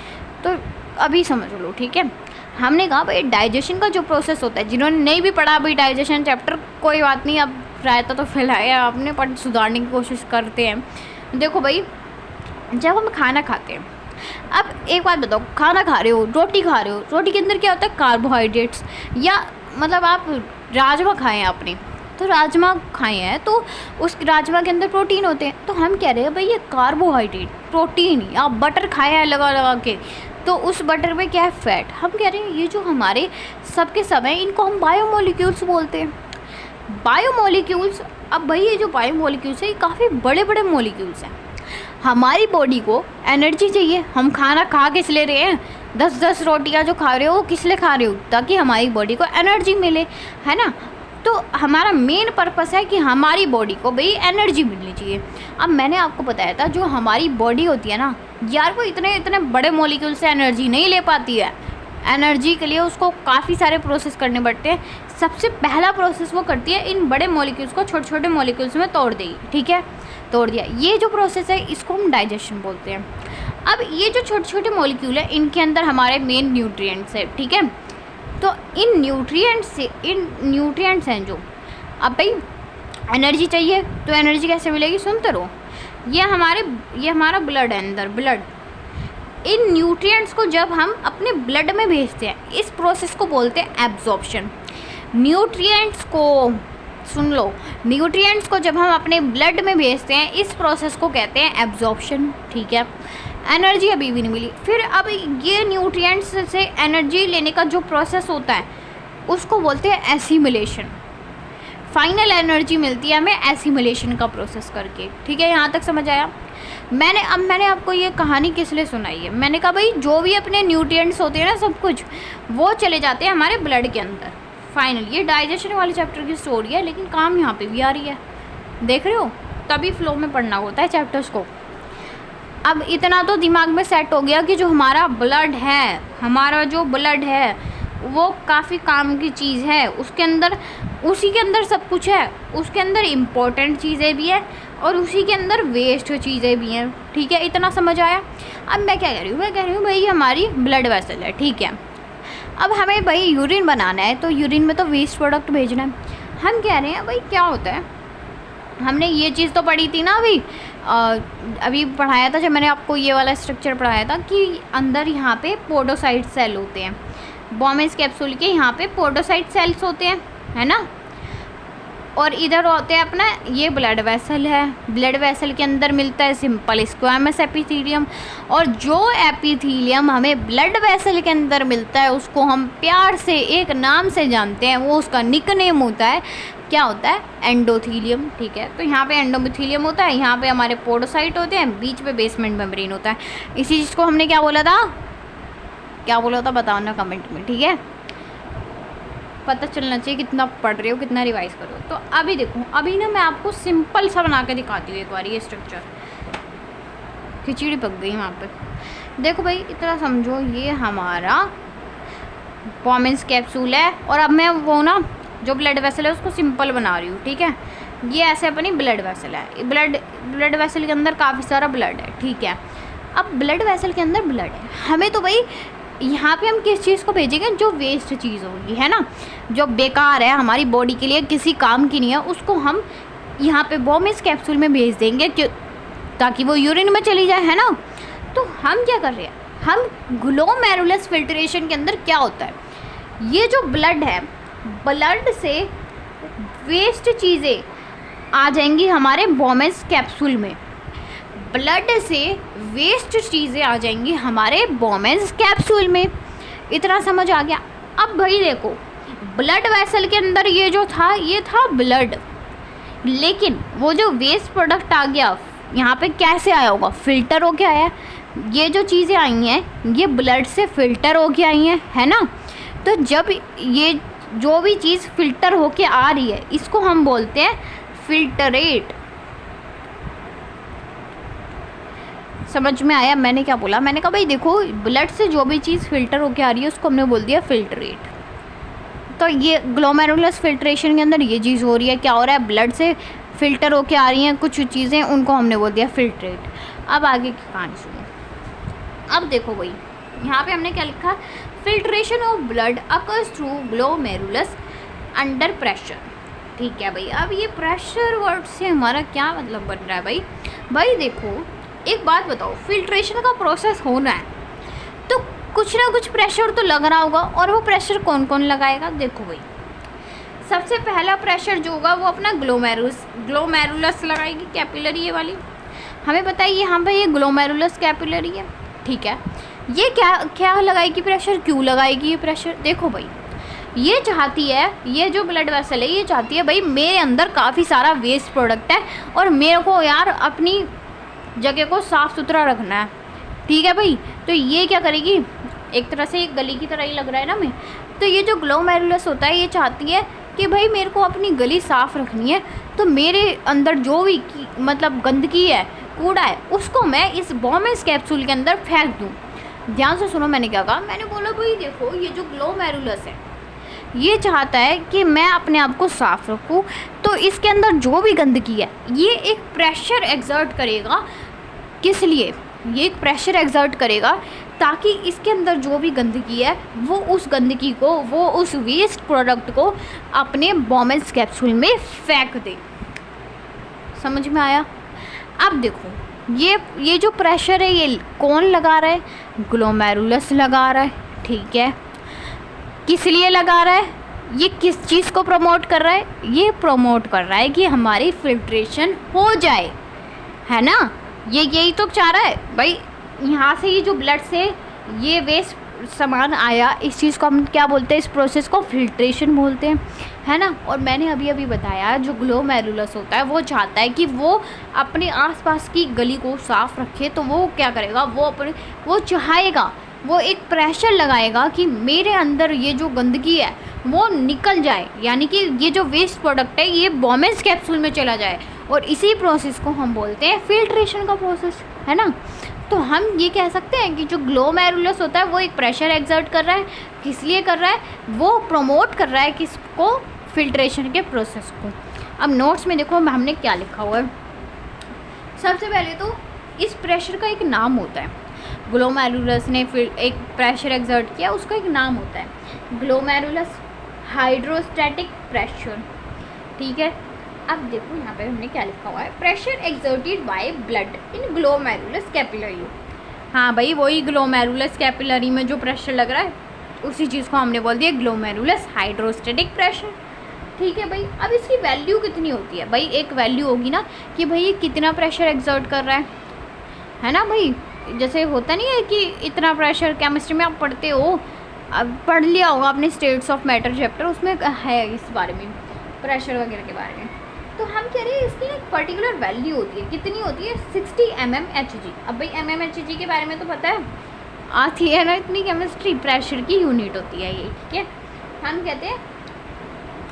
तो अभी समझ लो, ठीक है। हमने कहा भाई डाइजेशन का जो प्रोसेस होता है, जिन्होंने नहीं भी पढ़ा अभी डाइजेशन चैप्टर, कोई बात नहीं, अब रायता तो फैलाया आपने, पर सुधारने की कोशिश करते हैं। देखो भाई, जब हम खाना खाते हैं, अब एक बात बताओ, खाना खा रहे हो, रोटी खा रहे हो, रोटी के अंदर क्या होता है, कार्बोहाइड्रेट्स, या मतलब आप राजमा खाए हैं आपने, तो राजमा खाए हैं तो उस राजमा के अंदर प्रोटीन होते हैं, तो हम कह रहे हैं भाई ये कार्बोहाइड्रेट, प्रोटीन। आप बटर खाए हैं लगा लगा के, तो उस बटर में क्या है, फैट। हम कह रहे हैं ये जो हमारे सबके सब हैं, इनको हम बायोमोलिक्यूल्स बोलते हैं। बायोमोलिक्यूल्स, अब भाई ये जो बायोमोलिक्यूल्स है, ये काफ़ी बड़े बड़े मोलिक्यूल्स हैं। हमारी बॉडी को एनर्जी चाहिए, हम खाना खा किस ले रहे हैं, 10-10 रोटियां जो खा रहे हो वो किस लिए खा रहे हो, ताकि हमारी बॉडी को एनर्जी मिले, है ना। तो हमारा मेन पर्पस है कि हमारी बॉडी को भाई एनर्जी मिलनी चाहिए। अब मैंने आपको बताया था, जो हमारी बॉडी होती है ना यार, वो इतने इतने बड़े मॉलिक्यूल से एनर्जी नहीं ले पाती है। एनर्जी के लिए उसको काफ़ी सारे प्रोसेस करने पड़ते हैं। सबसे पहला प्रोसेस वो करती है, इन बड़े मॉलिक्यूल्स को छोटे छोटे मॉलिक्यूल्स में तोड़ देगी, ठीक है, तोड़ दिया। ये जो प्रोसेस है इसको हम डाइजेशन बोलते हैं। अब ये जो छोटे छोटे मॉलिक्यूल है, इनके अंदर हमारे मेन न्यूट्रिएंट्स है, ठीक है। तो इन न्यूट्रिएंट्स हैं जो, अब भाई एनर्जी चाहिए, तो एनर्जी कैसे मिलेगी, सुनते रहो। ये हमारा ब्लड है, अंदर ब्लड। इन न्यूट्रिएंट्स को जब हम अपने ब्लड में भेजते हैं, इस प्रोसेस को बोलते हैं एब्जॉर्प्शन। न्यूट्रिएंट्स को सुन लो, न्यूट्रिएंट्स को जब हम अपने ब्लड में भेजते हैं, इस प्रोसेस को कहते हैं एब्जॉर्प्शन, ठीक है। एनर्जी अभी भी नहीं मिली। फिर अब ये न्यूट्रिएंट्स से एनर्जी लेने का जो प्रोसेस होता है, उसको बोलते हैं एसिमिलेशन। फाइनल एनर्जी मिलती है हमें एसिमिलेशन का प्रोसेस करके, ठीक है। यहाँ तक समझ आया। मैंने आपको ये कहानी किस लिए सुनाई है, मैंने कहा भाई जो भी अपने न्यूट्रिएंट्स होते हैं ना, सब कुछ वो चले जाते हैं हमारे ब्लड के अंदर। फाइनल ये डाइजेशन वाले चैप्टर की स्टोरी है, लेकिन काम यहाँ पे भी आ रही है, देख रहे हो। तभी फ्लो में पढ़ना होता है चैप्टर्स को। अब इतना तो दिमाग में सेट हो गया कि जो हमारा ब्लड है, वो काफ़ी काम की चीज़ है। उसी के अंदर सब कुछ है। उसके अंदर इम्पोर्टेंट चीज़ें भी हैं और उसी के अंदर वेस्ट चीज़ें भी हैं, ठीक है। इतना समझ आया। अब मैं क्या कह रही हूँ, भाई हमारी ब्लड वेसल है, ठीक है। अब हमें भाई यूरिन बनाना है, तो यूरिन में तो वेस्ट प्रोडक्ट भेजना है। हम कह रहे हैं भाई क्या होता है, हमने ये चीज़ तो पढ़ी थी ना अभी पढ़ाया था, जब मैंने आपको ये वाला स्ट्रक्चर पढ़ाया था कि अंदर यहाँ पे पोडोसाइट सेल होते हैं। बॉमेस कैप्सूल के यहाँ पे पोडोसाइट सेल्स होते हैं, है ना। और इधर होते हैं अपना, ये ब्लड वेसल है। ब्लड वेसल के अंदर मिलता है सिंपल स्क्वैमस एपिथीलियम, और जो एपिथीलियम हमें ब्लड वेसल के अंदर मिलता है उसको हम प्यार से एक नाम से जानते हैं, वो उसका निकनेम होता है, क्या होता है, एंडोथीलियम, ठीक है। तो यहाँ पे एंडोथीलियम होता है, यहाँ पे हमारे पोडोसाइट होते हैं, बीच में बेसमेंट मेम्ब्रेन होता है। इसी चीज़ को हमने क्या बोला था बताओ ना कमेंट में, ठीक है। पता चलना चाहिए कितना पढ़ रहे हो, कितना रिवाइज कर रहे हो। तो अभी देखो, अभी ना मैं आपको सिंपल सा बना के दिखाती हूँ एक बार ये स्ट्रक्चर। खिचड़ी पक गई वहाँ पे। देखो भाई इतना समझो, ये हमारा बॉमेस कैप्सूल है, और अब मैं वो ना जो ब्लड वेसल है उसको सिंपल बना रही हूँ, ठीक है। ये ऐसे अपनी ब्लड वेसल है। ब्लड वेसल के अंदर काफ़ी सारा ब्लड है, ठीक है। अब ब्लड वेसल के अंदर ब्लड है, हमें तो भाई यहाँ पे हम किस चीज़ को भेजेंगे, जो वेस्ट चीज़ होगी, है ना, जो बेकार है, हमारी बॉडी के लिए किसी काम की नहीं है, उसको हम यहाँ पे बॉमेस कैप्सूल में भेज देंगे ताकि वो यूरिन में चली जाए, है ना। तो हम क्या कर रहे हैं, हम ग्लोमेरुलस फिल्ट्रेशन के अंदर क्या होता है, ये जो ब्लड है, ब्लड से वेस्ट चीज़ें आ जाएंगी हमारे बॉमेस कैप्सूल में। ब्लड से वेस्ट चीज़ें आ जाएंगी हमारे बॉमेस कैप्सूल में। इतना समझ आ गया। अब भाई देखो, ब्लड वेसल के अंदर ये जो था, ये था ब्लड, लेकिन वो जो वेस्ट प्रोडक्ट आ गया यहाँ पे कैसे आया होगा, फिल्टर होके आया। ये जो चीज़ें आई हैं ये ब्लड से फिल्टर होके आई हैं, है ना। तो जब ये जो भी चीज़ फिल्टर होके आ रही है, इसको हम बोलते हैं फिल्टरेट। समझ में आया मैंने क्या बोला? मैंने कहा भाई देखो, ब्लड से जो भी चीज़ फ़िल्टर होके आ रही है उसको हमने बोल दिया फिल्ट्रेट। तो ये ग्लोमेरुलस फिल्ट्रेशन के अंदर ये चीज़ हो रही है, क्या हो रहा है, ब्लड से फ़िल्टर होके आ रही हैं कुछ चीज़ें, उनको हमने बोल दिया फिल्ट्रेट। अब आगे की कहानी सुनो। अब देखो भाई, यहाँ पे हमने क्या लिखा, filtration of blood occurs through glomerulus under pressure. ठीक है भाई, अब ये प्रेशर वर्ड से हमारा क्या मतलब बन रहा है भाई? भाई देखो, एक बात बताओ, फिल्ट्रेशन का प्रोसेस होना है तो कुछ ना कुछ प्रेशर तो लग रहा होगा, और वो प्रेशर कौन कौन लगाएगा? देखो भाई, सबसे पहला प्रेशर जो होगा वो अपना ग्लोमेरुलस लगाएगी, कैपिलरी ये वाली। हमें बताइए, हाँ भाई ये ग्लोमेरुलस कैपिलरी है, ठीक है। ये क्या लगाएगी प्रेशर, क्यों लगाएगी ये प्रेशर? देखो भाई, ये चाहती है, ये जो ब्लड वेसल है ये चाहती है भाई मेरे अंदर काफ़ी सारा वेस्ट प्रोडक्ट है और मेरे को यार अपनी जगह को साफ़ सुथरा रखना है, ठीक है भाई। तो ये क्या करेगी, एक तरह से एक गली की तरह ही लग रहा है ना मैं, तो ये जो ग्लोमेरुलस होता है ये चाहती है कि भाई मेरे को अपनी गली साफ़ रखनी है, तो मेरे अंदर जो भी मतलब गंदगी है, कूड़ा है, उसको मैं इस बॉमेस कैप्सूल के अंदर फेंक दूँ। ध्यान से सुनो मैंने क्या कहा, मैंने बोला भाई देखो, ये जो ग्लोमेरुलस है ये चाहता है कि मैं अपने आप को साफ़ रखूं, तो इसके अंदर जो भी गंदगी है ये एक प्रेशर एक्सर्ट करेगा। किस लिए? ये एक प्रेशर एक्सर्ट करेगा ताकि इसके अंदर जो भी गंदगी है वो उस गंदगी को, वो उस वेस्ट प्रोडक्ट को अपने बॉमेस कैप्सूल में फेंक दे। समझ में आया? अब देखो, ये जो प्रेशर है ये कौन लगा रहा है? ग्लोमेरुलस लगा रहा है, ठीक है। किस लिए लगा रहा है? ये किस चीज़ को प्रमोट कर रहा है? ये प्रमोट कर रहा है कि हमारी फिल्ट्रेशन हो जाए, है ना। ये यही तो चाह रहा है भाई। यहाँ से ये जो ब्लड से ये वेस्ट सामान आया, इस चीज़ को हम क्या बोलते हैं? इस प्रोसेस को फिल्ट्रेशन बोलते हैं, है ना। और मैंने अभी बताया, जो ग्लोमेरुलस होता है वो चाहता है कि वो अपने आसपास की गली को साफ़ रखे, तो वो क्या करेगा, वो चाहेगा, वो एक प्रेशर लगाएगा कि मेरे अंदर ये जो गंदगी है वो निकल जाए, यानी कि ये जो वेस्ट प्रोडक्ट है ये बॉमेस कैप्सूल में चला जाए, और इसी प्रोसेस को हम बोलते हैं फिल्ट्रेशन का प्रोसेस, है ना। तो हम ये कह सकते हैं कि जो ग्लोमेरुलस होता है वो एक प्रेशर एक्सर्ट कर रहा है। किस लिए कर रहा है? वो प्रमोट कर रहा है किसको? फिल्ट्रेशन के प्रोसेस को। अब नोट्स में देखो हमने क्या लिखा हुआ है। सबसे पहले तो इस प्रेशर का एक नाम होता है। ग्लोमेरुलस ने फिर एक प्रेशर एक्सर्ट किया, उसका एक नाम होता है ग्लोमेरुलस हाइड्रोस्टैटिक प्रेशर, ठीक है। अब देखो यहाँ पे हमने क्या लिखा हुआ है, pressure exerted by blood in glomerulus capillary. हाँ भाई, वही ग्लोमेरुलस कैपिलरी में जो प्रेशर लग रहा है उसी चीज़ को हमने बोल दिया ग्लोमेरुलस हाइड्रोस्टैटिक प्रेशर, ठीक है भाई। अब इसकी वैल्यू कितनी होती है भाई? एक वैल्यू होगी ना कि भाई ये कितना प्रेशर एक्सर्ट कर रहा है ना भाई। जैसे होता नहीं है कि इतना प्रेशर, केमिस्ट्री में आप पढ़ते हो, अब पढ़ लिया होगा आपने स्टेट्स ऑफ मैटर चैप्टर, उसमें है इस बारे में, प्रेशर वगैरह के बारे में। तो हम कह रहे हैं इसकी एक पर्टिकुलर वैल्यू होती है, कितनी होती है? 60 mmHg। अब भाई mmHg के बारे में तो पता है, आती है ना इतनी केमिस्ट्री, प्रेशर की यूनिट होती है ये, ठीक है। हम कहते हैं,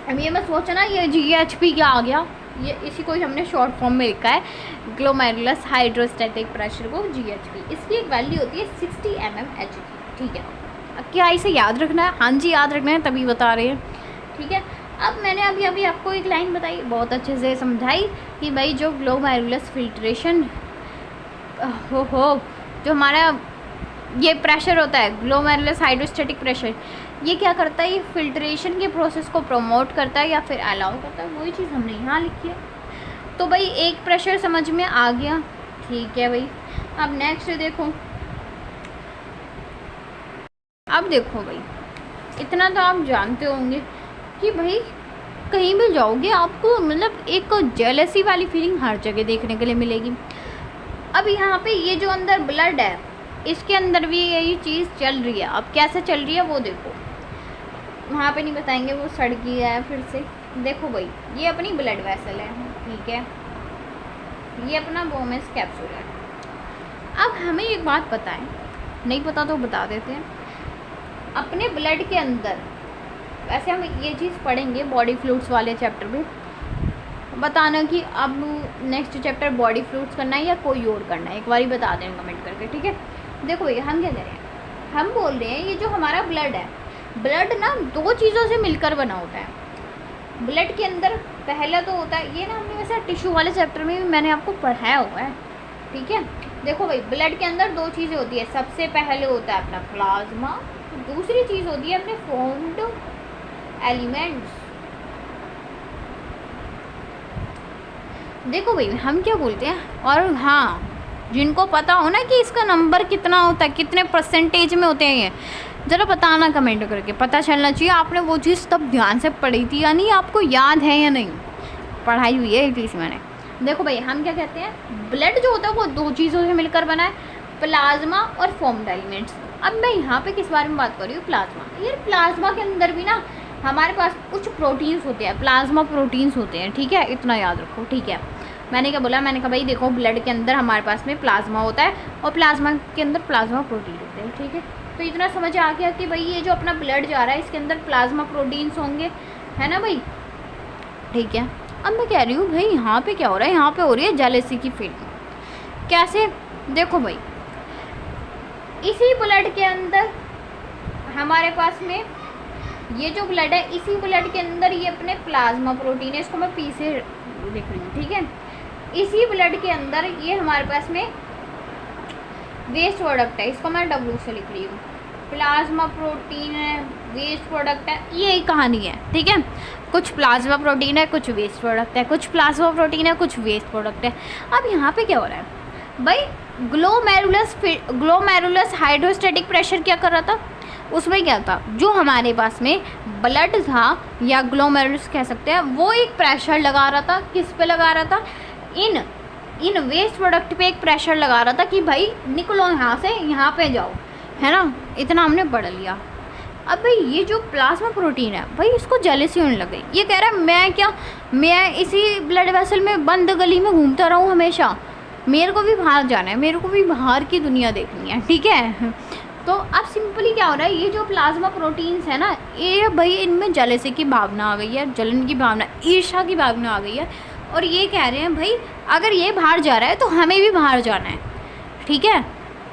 अब ये मैं सोचा ना ये GHP क्या आ गया, ये इसी को ही हमने शॉर्ट फॉर्म में लिखा है, ग्लोमेरुलस हाइड्रोस्टैटिक प्रेशर को GHP। इसकी एक वैल्यू होती है 60 mmHg, ठीक है। अब क्या इसे याद रखना है? हाँ जी याद रखना है, तभी बता रहे हैं, ठीक है। अब मैंने अभी आपको एक लाइन बताई, बहुत अच्छे से समझाई कि भाई जो ग्लोमेरुलस फिल्ट्रेशन हो जो हमारा ये प्रेशर होता है ग्लोमेरुलस हाइड्रोस्टैटिक प्रेशर, ये क्या करता है? ये फिल्ट्रेशन के प्रोसेस को प्रमोट करता है या फिर अलाउ करता है, वही चीज़ हमने यहाँ लिखी है। तो भाई एक प्रेशर समझ में आ गया, ठीक है भाई। अब नेक्स्ट देखो, अब देखो भाई, इतना तो आप जानते होंगे कि भाई कहीं भी जाओगे आपको मतलब एक जेलसी वाली फीलिंग हर जगह देखने के लिए मिलेगी। अब यहाँ पे ये जो अंदर ब्लड है इसके अंदर भी यही चीज़ चल रही है। अब कैसे चल रही है वो देखो, वहाँ पे नहीं बताएंगे, वो सड़ गया है फिर से। देखो भाई, ये अपनी ब्लड वेसल है, ठीक है, ये अपना बॉमेस कैप्सूल है। अब हमें एक बात पता है, नहीं पता तो बता देते हैं, अपने ब्लड के अंदर, वैसे हम ये चीज़ पढ़ेंगे बॉडी फ्लूइड्स वाले चैप्टर में, बताना कि अब नेक्स्ट चैप्टर बॉडी फ्लूइड्स करना है या कोई और करना है, एक बार बता देना कमेंट करके, ठीक है। देखो भैया हम क्या कह रहे हैं, हम बोल रहे हैं ये जो हमारा ब्लड है, ब्लड ना दो चीज़ों से मिलकर बना होता है। ब्लड के अंदर पहला तो होता है, ये ना हमने वैसे टिश्यू वाले चैप्टर में भी मैंने आपको पढ़ाया हुआ है, ठीक है। देखो भाई ब्लड के अंदर दो चीज़ें होती है, सबसे पहले होता है अपना प्लाज्मा, दूसरी चीज़ होती है अपने फॉर्म्ड एलिमेंट्स। देखो भाई हम क्या बोलते हैं, और हाँ जिनको पता हो ना कि इसका नंबर कितना होता है, कितने परसेंटेज में होते हैं, ये ज़रा बताना कमेंट करके, पता चलना चाहिए आपने वो चीज़ तब ध्यान से पढ़ी थी या नहीं, आपको याद है या नहीं, पढ़ाई हुई है एटलीस्ट मैंने। देखो भाई हम क्या कहते हैं, ब्लड जो होता है वो दो चीज़ों से मिलकर बना है, प्लाज्मा और फॉर्म्ड एलिमेंट्स। अब मैं यहाँ पे किस बारे में बात कर रही हूँ, प्लाज्मा। यार प्लाज्मा के अंदर भी ना हमारे पास कुछ प्रोटीन्स होते हैं, प्लाज्मा प्रोटीन्स होते हैं, ठीक है, इतना याद रखो, ठीक है। मैंने क्या बोला, मैंने कहा भाई देखो ब्लड के अंदर हमारे पास में प्लाज्मा होता है और प्लाज्मा के अंदर प्लाज्मा प्रोटीन होते हैं, ठीक है। तो इतना समझ आ गया कि भाई ये जो अपना ब्लड जा रहा है इसके अंदर प्लाज्मा प्रोटीन्स होंगे, है ना भाई, ठीक है। अब मैं कह रही हूँ भाई यहाँ पे क्या हो रहा है, यहाँ पे हो रही है जेलेसी की फीलिंग। कैसे, देखो भाई इसी ब्लड के अंदर हमारे पास में ये जो ब्लड है, इसी ब्लड के अंदर ये अपने प्लाज्मा प्रोटीन है, इसको मैं पी से लिख रही हूँ, ठीक है। इसी ब्लड के अंदर ये हमारे पास में वेस्ट प्रोडक्ट है, इसको मैं डब्ल्यू से लिख रही हूँ, प्लाज्मा प्रोटीन है, वेस्ट प्रोडक्ट है, ये कहानी है, ठीक है। कुछ प्लाज्मा प्रोटीन है, कुछ वेस्ट प्रोडक्ट है, कुछ प्लाज्मा प्रोटीन है, कुछ वेस्ट प्रोडक्ट है। अब यहाँ पे क्या हो रहा है भाई, ग्लोमेरुलस हाइड्रोस्टैटिक प्रेशर क्या कर रहा था, उसमें क्या था, जो हमारे पास में ब्लड था या ग्लोमेरुलस कह सकते हैं, वो एक प्रेशर लगा रहा था, किस पे लगा रहा था, इन वेस्ट प्रोडक्ट पे एक प्रेशर लगा रहा था कि भाई निकलो यहाँ से, यहाँ पे जाओ, है ना, इतना हमने पढ़ लिया। अब भाई ये जो प्लाज्मा प्रोटीन है भाई इसको जेलेसी होने लग गई, ये कह रहा है मैं इसी ब्लड वेसल में बंद गली में घूमता रहूँ हमेशा, मेरे को भी बाहर जाना है, मेरे को भी बाहर की दुनिया देखनी है, ठीक है। तो अब सिंपली क्या हो रहा है, ये जो प्लाज्मा प्रोटीन्स है ना, ये भाई इनमें जेलेसी की भावना आ गई है, जलन की भावना, ईर्ष्या की भावना आ गई है, और ये कह रहे हैं भाई अगर ये बाहर जा रहा है तो हमें भी बाहर जाना है, ठीक है।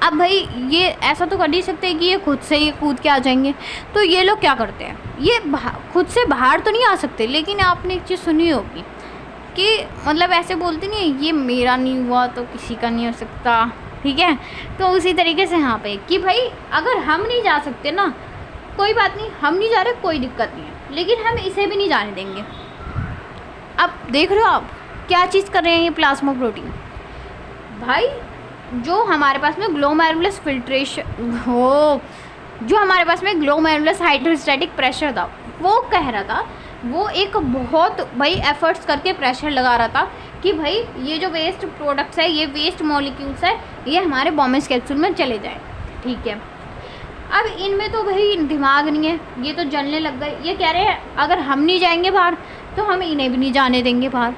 अब भाई ये ऐसा तो कर नहीं सकते कि ये खुद से ही कूद के आ जाएंगे, तो ये लोग क्या करते हैं, ये खुद से बाहर तो नहीं आ सकते, लेकिन आपने एक चीज़ सुनी होगी कि मतलब ऐसे बोलते नहीं है, ये मेरा नहीं हुआ तो किसी का नहीं हो सकता, ठीक है। तो उसी तरीके से यहाँ पे कि भाई अगर हम नहीं जा सकते ना, कोई बात नहीं, हम नहीं जा रहे, कोई दिक्कत नहीं है, लेकिन हम इसे भी नहीं जाने देंगे। अब देख रहे हो आप क्या चीज़ कर रहे हैं ये प्लाज्मा प्रोटीन, भाई जो हमारे पास में ग्लोमेरुलस फिल्ट्रेशन हो, जो हमारे पास में ग्लोमेरुलस हाइड्रोस्टैटिक प्रेशर था, वो कह रहा था, वो एक बहुत भाई एफर्ट्स करके प्रेशर लगा रहा था कि भाई ये जो वेस्ट प्रोडक्ट्स है, ये वेस्ट मॉलिक्यूल्स है, ये हमारे बॉम्बे कैप्सूल में चले जाए, ठीक है। अब इनमें तो भाई दिमाग नहीं है, ये तो जलने लग गए, ये कह रहे हैं अगर हम नहीं जाएंगे बाहर तो हम इन्हें भी नहीं जाने देंगे बाहर,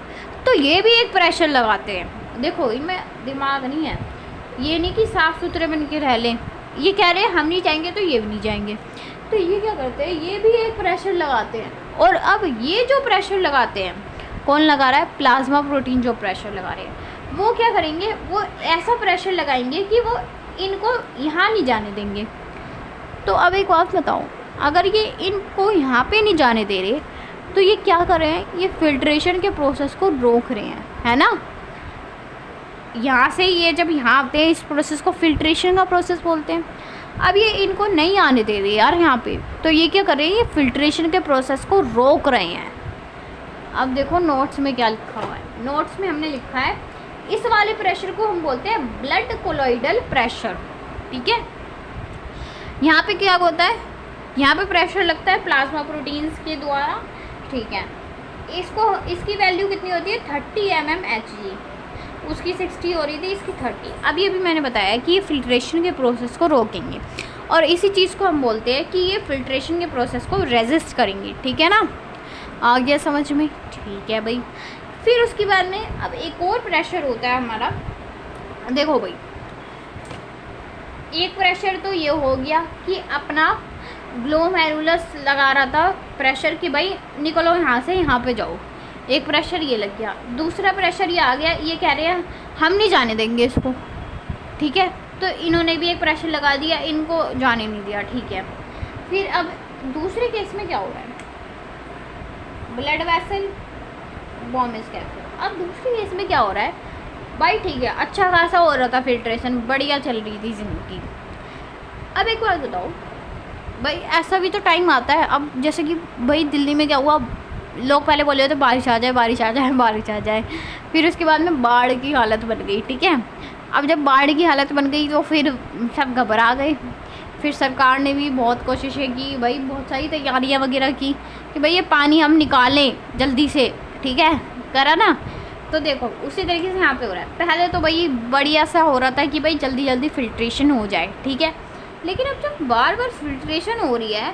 तो ये भी एक प्रेशर लगाते हैं। देखो इनमें दिमाग नहीं है, ये नहीं कि साफ़ सुथरे बन के रह लें, ये कह रहे हैं हम नहीं जाएंगे तो ये भी नहीं जाएंगे, तो ये क्या करते हैं, ये भी एक प्रेशर लगाते हैं। और अब ये जो प्रेशर लगाते हैं, कौन लगा रहा है, प्लाज्मा प्रोटीन जो प्रेशर लगा रहे हैं, वो क्या करेंगे, वो ऐसा प्रेशर लगाएंगे कि वो इनको यहाँ नहीं जाने देंगे। तो अब एक बात बताओ, अगर ये इनको यहाँ पे नहीं जाने दे रहे तो ये क्या कर रहे हैं, ये फिल्ट्रेशन के प्रोसेस को रोक रहे हैं, है ना। यहाँ से ये जब यहाँ आते हैं, इस प्रोसेस को फिल्ट्रेशन का प्रोसेस बोलते हैं। अब ये इनको नहीं आने दे रहे यार यहाँ पे, तो ये क्या कर रहे हैं, ये फिल्ट्रेशन के प्रोसेस को रोक रहे हैं। अब देखो नोट्स में क्या लिखा हुआ है, नोट्स में हमने लिखा है इस वाले प्रेशर को हम बोलते हैं ब्लड कोलॉइडल प्रेशर, ठीक है। यहाँ पे क्या होता है, यहाँ पे प्रेशर लगता है प्लाज्मा प्रोटीन्स के द्वारा, ठीक है। इसकी वैल्यू कितनी होती है, 30 mmHg, उसकी 60 हो रही थी, इसकी 30। अब ये भी मैंने बताया कि ये फिल्ट्रेशन के प्रोसेस को रोकेंगे, और इसी चीज़ को हम बोलते हैं कि ये फिल्ट्रेशन के प्रोसेस को रेजिस्ट करेंगे, ठीक है ना। आ गया समझ में, ठीक है भाई। फिर उसके बाद में अब एक और प्रेशर होता है हमारा, देखो भाई एक प्रेशर तो ये हो गया कि अपना ग्लोमेरुलस लगा रहा था प्रेशर कि भाई निकलो यहाँ से, यहाँ पे जाओ, एक प्रेशर ये लग गया, दूसरा प्रेशर ये आ गया, ये कह रहे हैं हम नहीं जाने देंगे इसको, ठीक है। तो इन्होंने भी एक प्रेशर लगा दिया, इनको जाने नहीं दिया, ठीक है। फिर अब दूसरे केस में क्या हो रहा है, ब्लड वेसल, बॉम्बे कैप्सूल। अब दूसरे केस में क्या हो रहा है भाई, ठीक है, अच्छा खासा हो रहा था फिल्ट्रेशन, बढ़िया चल रही थी ज़िंदगी। अब एक बात बताओ भाई, ऐसा भी तो टाइम आता है, अब जैसे कि भाई दिल्ली में क्या हुआ, लोग पहले बोले थे बारिश आ जाए बारिश आ जाए बारिश आ जाए, फिर उसके बाद में बाढ़ की हालत बन गई, ठीक है। अब जब बाढ़ की हालत बन गई तो फिर सब घबरा गए, फिर सरकार ने भी बहुत कोशिशें की भाई, बहुत सारी तैयारियां वगैरह की कि भाई ये पानी हम निकालें जल्दी से, ठीक है, करा ना। तो देखो उसी तरीके से यहाँ पे हो रहा है। पहले तो भाई बढ़िया सा हो रहा था कि भाई जल्दी जल्दी फिल्ट्रेशन हो जाए, ठीक है। लेकिन अब जब बार बार फिल्ट्रेशन हो रही है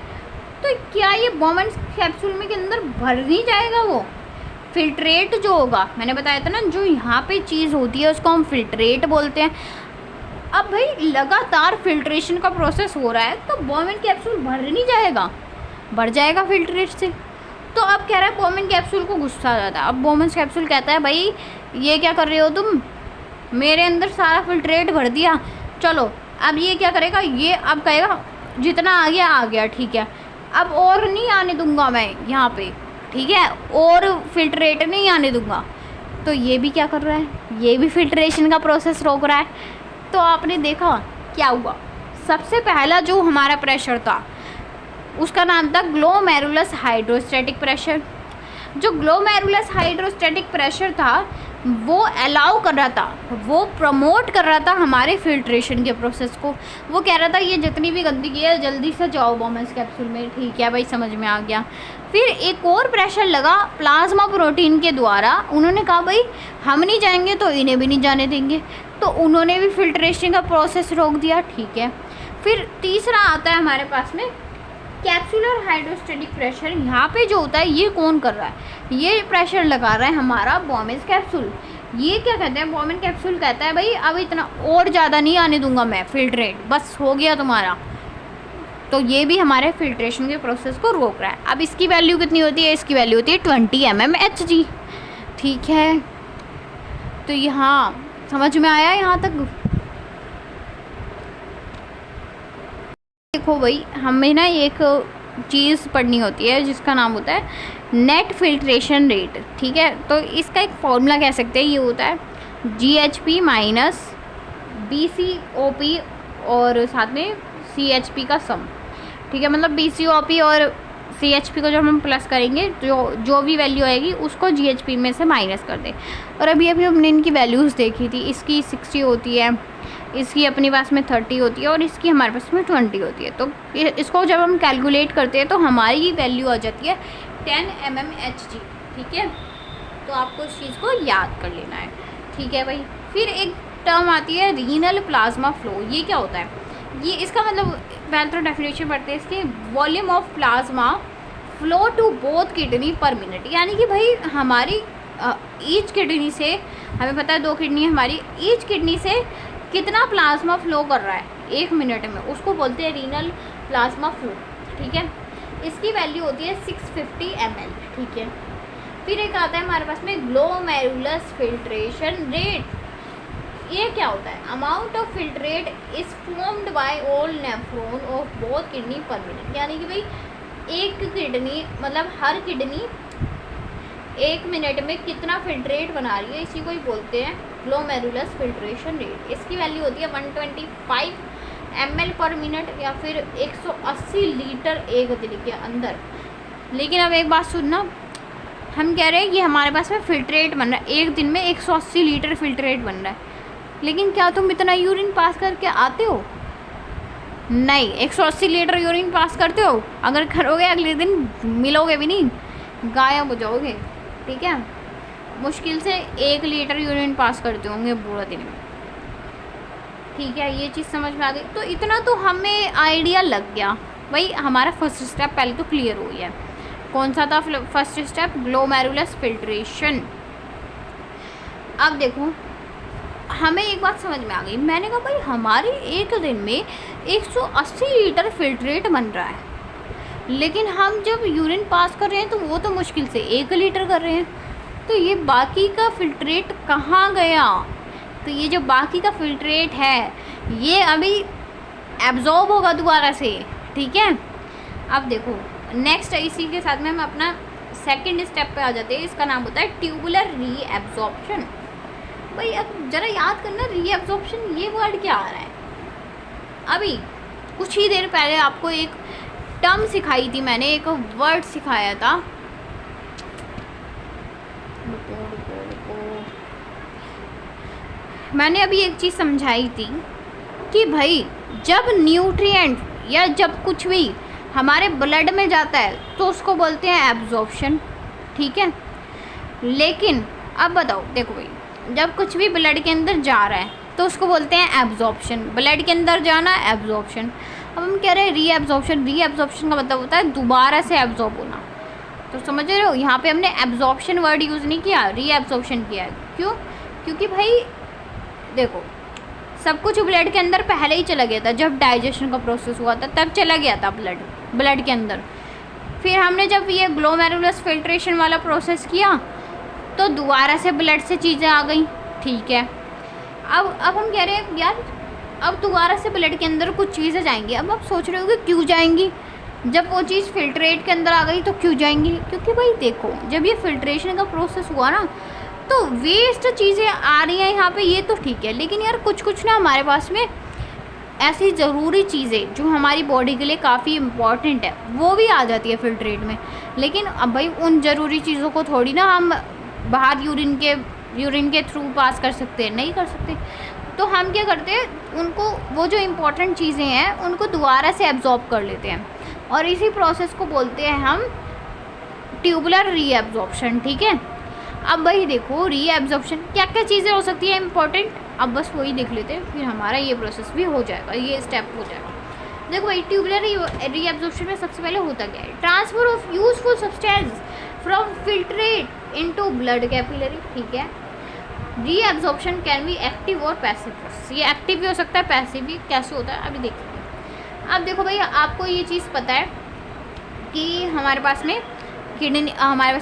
तो क्या ये बॉम्बे कैप्सूल में के अंदर भर नहीं जाएगा वो फिल्ट्रेट जो होगा, मैंने बताया था ना, जो यहाँ पे चीज़ होती है उसको हम फिल्ट्रेट बोलते हैं। अब भाई लगातार फिल्ट्रेशन का प्रोसेस हो रहा है तो बॉम्बे कैप्सूल भर नहीं जाएगा, भर जाएगा फिल्ट्रेट से। तो अब कह रहा है बॉम्बे कैप्सूल को गुस्सा आ जाता है। अब बॉम्बे कैप्सूल कहता है भाई ये क्या कर रहे हो तुम, मेरे अंदर सारा फिल्ट्रेट भर दिया, चलो। अब ये क्या करेगा, ये अब कहेगा जितना आ गया, ठीक है, अब और नहीं आने दूंगा मैं यहाँ पे, ठीक है, और फिल्ट्रेट नहीं आने दूंगा। तो ये भी क्या कर रहा है, ये भी फिल्ट्रेशन का प्रोसेस रोक रहा है। तो आपने देखा क्या हुआ, सबसे पहला जो हमारा प्रेशर था उसका नाम था ग्लोमेरुलस हाइड्रोस्टैटिक प्रेशर। जो ग्लोमेरुलस हाइड्रोस्टैटिक प्रेशर था वो अलाउ कर रहा था, वो प्रमोट कर रहा था हमारे फिल्ट्रेशन के प्रोसेस को। वो कह रहा था ये जितनी भी गंदगी है जल्दी से जाओ बॉम्बे कैप्सूल में, ठीक है भाई, समझ में आ गया। फिर एक और प्रेशर लगा प्लाज्मा प्रोटीन के द्वारा, उन्होंने कहा भाई हम नहीं जाएंगे तो इन्हें भी नहीं जाने देंगे, तो उन्होंने भी फिल्ट्रेशन का प्रोसेस रोक दिया, ठीक है। फिर तीसरा आता है हमारे पास में कैप्सुलर हाइड्रोस्टैटिक प्रेशर। यहाँ पे जो होता है ये कौन कर रहा है, ये प्रेशर लगा रहा है हमारा बॉम्बे कैप्सूल। ये क्या कहते हैं, बॉम्बे कैप्सूल कहता है भाई अब इतना और ज़्यादा नहीं आने दूंगा मैं फिल्ट्रेट, बस हो गया तुम्हारा। तो ये भी हमारे फिल्ट्रेशन के प्रोसेस को रोक रहा है। अब इसकी वैल्यू कितनी होती है, इसकी वैल्यू होती है 20 mmHg, ठीक है। तो यहाँ समझ में आया यहाँ तक। देखो भाई हमें ना एक चीज़ पढ़नी होती है जिसका नाम होता है नेट फिल्ट्रेशन रेट, ठीक है। तो इसका एक फॉर्मूला कह सकते हैं, ये होता है GHP माइनस BCOP और साथ में CHP का सम, ठीक है। मतलब BCOP और CHP को जब हम प्लस करेंगे जो भी वैल्यू आएगी उसको GHP में से माइनस कर दें। और अभी हमने इनकी वैल्यूज़ देखी थी, इसकी 60 होती है, इसकी अपने पास में 30 होती है और इसकी हमारे पास में 20 होती है। तो इसको जब हम कैलकुलेट करते हैं तो हमारी वैल्यू आ जाती है 10 mmHg, ठीक है। तो आपको इस चीज़ को याद कर लेना है, ठीक है भाई। फिर एक टर्म आती है रीनल प्लाज्मा फ्लो। ये क्या होता है, ये इसका मतलब पहले तो डेफिनेशन पढ़ते हैं इसके, volume of plasma flow to both kidney per minute. यानी कि भाई हमारी ईच किडनी से, हमें पता है 2 किडनी है हमारी, ईच किडनी से कितना प्लाज्मा फ्लो कर रहा है 1 मिनट में, उसको बोलते हैं रीनल प्लाज्मा फ्लो, ठीक है। इसकी वैल्यू होती है 650 ml, ठीक है। फिर एक आता है हमारे पास में ग्लोमेरुलस फिल्ट्रेशन रेट। ये क्या होता है, amount of filtrate is formed by all nephron of both kidney per minute. यानी कि भाई एक किडनी मतलब हर किडनी 1 मिनट में कितना फिल्ट्रेट बना रही है, इसी को ही बोलते हैं ग्लोमेरुलस फिल्ट्रेशन रेट। इसकी वैल्यू होती है 125 ml पर मिनट या फिर 180 लीटर एक दिन के अंदर। लेकिन अब एक बात सुनना, हम कह रहे हैं कि हमारे पास में फिल्ट्रेट बन रहा है, एक दिन में 180 लीटर फिल्ट्रेट बन रहा है, लेकिन क्या तुम इतना यूरिन पास करके आते हो? नहीं, 180 लीटर यूरिन पास करते हो? अगर करोगे अगले दिन मिलोगे भी नहीं, गायब हो जाओगे, ठीक है। मुश्किल से 1 लीटर यूरिन पास करते होंगे पूरा दिन में, ठीक है। ये चीज़ समझ में आ गई। तो इतना तो हमें आइडिया लग गया भाई, हमारा फर्स्ट स्टेप पहले तो क्लियर हो गया। कौन सा था फर्स्ट स्टेप, ग्लोमेरुलस फिल्ट्रेशन। अब देखो हमें एक बात समझ में आ गई, मैंने कहा भाई हमारे एक दिन में 180 लीटर फिल्ट्रेट बन रहा है, लेकिन हम जब यूरिन पास कर रहे हैं तो वो तो मुश्किल से 1 लीटर कर रहे हैं। तो ये बाकी का फिल्ट्रेट कहाँ गया? तो ये जो बाकी का फिल्ट्रेट है ये अभी एब्जॉर्ब होगा दोबारा से, ठीक है। अब देखो नेक्स्ट इसी के साथ में हम अपना सेकंड स्टेप पे आ जाते हैं। इसका नाम होता है ट्यूबुलर रीएब्जॉर्प्शन। भाई अब ज़रा याद करना, रीएब्जॉर्प्शन ये वर्ड क्या आ रहा है? अभी कुछ ही देर पहले आपको एक टर्म सिखाई थी मैंने, एक वर्ड सिखाया था। मैंने अभी एक चीज़ समझाई थी कि भाई जब न्यूट्रिएंट या जब कुछ भी हमारे ब्लड में जाता है तो उसको बोलते हैं एब्जॉर्प्शन, ठीक है। लेकिन अब बताओ, देखो भाई जब कुछ भी ब्लड के अंदर जा रहा है तो उसको बोलते हैं एब्जॉर्प्शन, ब्लड के अंदर जाना एब्जॉर्प्शन। अब हम कह रहे हैं रीएब्जॉर्प्शन, रीएब्जॉर्प्शन का मतलब होता है दोबारा से एब्जॉर्ब होना। तो समझ रहे हो, यहाँ पे हमने एब्जॉर्प्शन वर्ड यूज़ नहीं किया, रीएब्जॉर्प्शन किया है। क्यों? क्योंकि भाई देखो सब कुछ ब्लड के अंदर पहले ही चला गया था, जब डाइजेशन का प्रोसेस हुआ था तब चला गया था ब्लड के अंदर। फिर हमने जब ये ग्लोमेरुलस फिल्ट्रेशन वाला प्रोसेस किया तो दोबारा से ब्लड से चीज़ें आ गई, ठीक है। अब हम कह रहे हैं यार अब दोबारा से ब्लड के अंदर कुछ चीज़ें जाएंगी। अब आप सोच रहे हो कि क्यों जाएंगी? जब वो चीज़ फिल्ट्रेट के अंदर आ गई तो क्यों जाएंगी? क्योंकि भाई देखो जब ये फिल्ट्रेशन का प्रोसेस हुआ ना तो वेस्ट चीज़ें आ रही हैं यहाँ पे, ये तो ठीक है। लेकिन यार कुछ ना हमारे पास में ऐसी ज़रूरी चीज़ें जो हमारी बॉडी के लिए काफ़ी इम्पॉर्टेंट है वो भी आ जाती है फिल्ट्रेट में। लेकिन अब भाई उन ज़रूरी चीज़ों को थोड़ी ना हम बाहर यूरिन के थ्रू पास कर सकते हैं, नहीं कर सकते। तो हम क्या करते हैं, उनको वो जो इम्पोर्टेंट चीज़ें हैं उनको दोबारा से एब्जॉर्ब कर लेते हैं और इसी प्रोसेस को बोलते हैं हम ट्यूबुलर रीएब्जॉर्प्शन, ठीक है। अब भाई देखो रीएब्जॉर्प्शन क्या क्या चीज़ें हो सकती है इम्पोर्टेंट, अब बस वही देख लेते हैं, फिर हमारा ये प्रोसेस भी हो जाएगा, ये स्टेप हो जाएगा। देखो भाई ट्यूबुलर रीएब्जॉर्प्शन में सबसे पहले होता क्या है, transfer of useful substance from filtrate into blood capillary, ठीक है। रीएब्जॉर्प्शन कैन बी एक्टिव और पैसिव। ये एक्टिव भी हो सकता है, पैसिव भी। कैसे होता है अभी देखते हैं। अब देखो भाई आपको ये चीज़ पता है कि हमारे पास में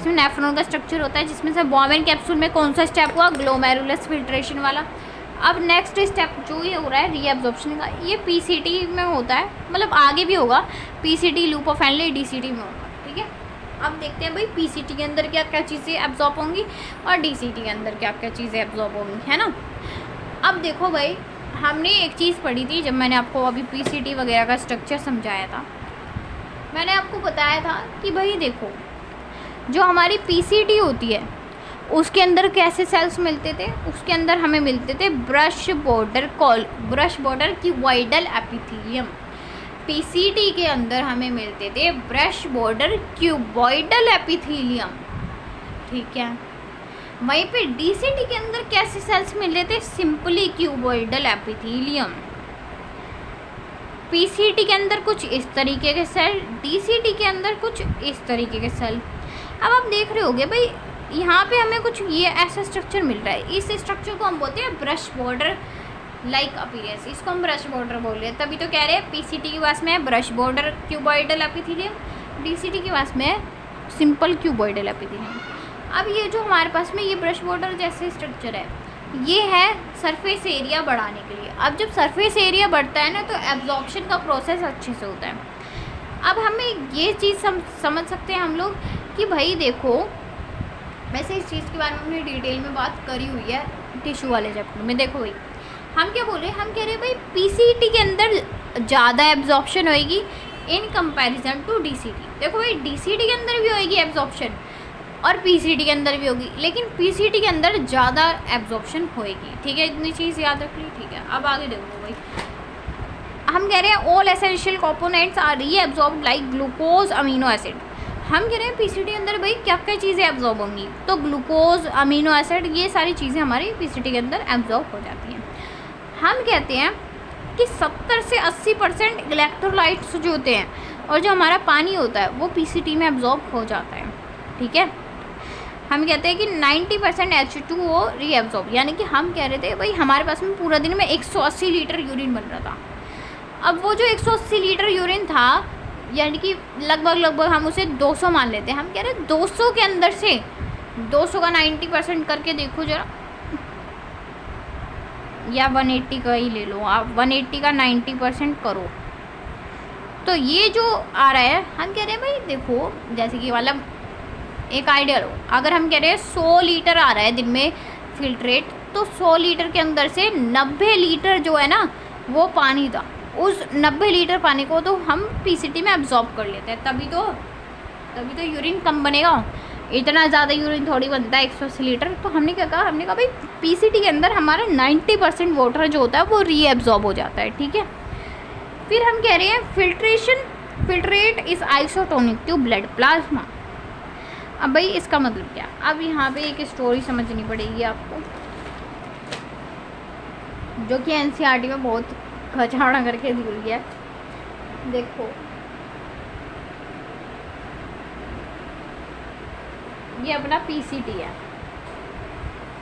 नेफ्रॉन का स्ट्रक्चर होता है, जिसमें से बॉम्बेन कैप्सूल में कौन सा स्टेप हुआ, ग्लोमेरुलस फिल्ट्रेशन वाला। अब नेक्स्ट स्टेप जो ये हो रहा है रीएब्जॉर्प्शन का, ये पीसीटी में होता है, मतलब आगे भी होगा, PCT loop of Henle DCT में होगा, ठीक है। अब देखते हैं भाई पीसीटी के अंदर क्या क्या चीज़ें एब्जॉर्ब होंगी और डीसीटी के अंदर क्या क्या चीज़ें एब्जॉर्ब होंगी, है ना। अब देखो भाई हमने एक चीज़ पढ़ी थी जब मैंने आपको अभी पीसीटी वगैरह का स्ट्रक्चर समझाया था। मैंने आपको बताया था कि भाई देखो जो हमारी पीसीटी होती है उसके अंदर कैसे सेल्स मिलते थे, उसके अंदर हमें मिलते थे brush border cuboidal epithelium. PCT के अंदर हमें मिलते थे ब्रश बॉर्डर क्यूबॉइडल एपिथेलियम, ठीक है। वहीं पे डीसीटी के अंदर कैसे सेल्स मिलते थे, सिंपली क्यूबॉइडल एपिथेलियम। पीसीटी के अंदर कुछ इस तरीके के सेल, डीसीटी के अंदर कुछ इस तरीके के सेल। अब आप देख रहे होगे भाई यहाँ पे हमें कुछ ये ऐसा स्ट्रक्चर मिल रहा है, इस स्ट्रक्चर को हम बोलते हैं ब्रश बॉर्डर लाइक अपीयरेंस, इसको हम ब्रश बॉर्डर बोल रहे हैं। तभी तो कह रहे हैं पीसीटी के पास में है brush border cuboidal epithelium, DCT के पास में है सिंपल क्यूबॉइडल एपिथेलियम। अब ये जो हमारे पास में ये ब्रश बॉर्डर जैसे स्ट्रक्चर है, ये है सरफेस एरिया बढ़ाने के लिए। अब जब सरफेस एरिया बढ़ता है ना तो एब्जॉर्प्शन का प्रोसेस अच्छे से होता है। अब हमें ये चीज़ समझ सकते हैं हम लोग कि भाई देखो वैसे इस चीज़ के बारे में हमने डिटेल में बात करी हुई है टिश्यू वाले चैप्टर में। देखो भाई हम क्या बोल रहे हैं, हम कह रहे हैं भाई पीसीटी के अंदर ज़्यादा एब्जॉर्प्शन होएगी इन कंपैरिजन टू डीसीटी। देखो भाई डीसीटी के अंदर भी होएगी एब्जॉर्प्शन और पीसीटी के अंदर भी होगी, लेकिन पीसीटी के अंदर ज़्यादा एब्जॉर्प्शन होएगी, ठीक है। इतनी चीज़ याद रख ली, ठीक है। अब आगे देखो भाई हम कह रहे हैं all essential components are reabsorbed like glucose amino acid. हम कह रहे हैं पीसीटी के अंदर भाई क्या क्या चीज़ें एब्जॉर्ब होंगी, तो ग्लूकोज अमीनो एसिड ये सारी चीज़ें हमारी पीसीटी के अंदर एब्जॉर्ब हो जाती हैं। हम कहते हैं कि 70 से 80% इलेक्ट्रोलाइट्स जो होते हैं और जो हमारा पानी होता है वो पीसीटी में एब्जॉर्ब हो जाता है, ठीक है। हम कहते हैं कि 90% H2O रीएब्जॉर्ब, यानी कि हम कह रहे थे भाई हमारे पास में पूरा दिन में 180 लीटर यूरिन बन रहा था। अब वो जो 180 लीटर यूरिन था, यानी कि लगभग हम उसे 200 मान लेते हैं। हम कह रहे हैं 200 के अंदर से 200 का 90% करके देखो ज़रा, या 180 का ही ले लो आप, 180 का 90% करो तो ये जो आ रहा है, हम कह रहे हैं भाई देखो, जैसे कि मतलब एक आइडिया लो, अगर हम कह रहे हैं 100 लीटर आ रहा है दिन में फिल्ट्रेट, तो 100 लीटर के अंदर से 90 लीटर जो है ना वो पानी था, उस 90 लीटर पानी को तो हम पीसीटी में एब्जॉर्ब कर लेते हैं, तभी तो यूरिन कम बनेगा। इतना ज़्यादा यूरिन थोड़ी बनता है 180 लीटर। तो हमने क्या कहा, हमने कहा भाई पीसीटी के अंदर हमारा 90% वाटर जो होता है वो रीएब्जॉर्ब हो जाता है, ठीक है। फिर हम कह रहे हैं filtrate is isotonic to blood plasma. अब भाई इसका मतलब क्या, अब यहाँ पे एक स्टोरी समझनी पड़ेगी आपको, जो कि एनसीईआरटी में बहुत खचाड़ा करके भूल गया। देखो ये अपना पीसीटी है,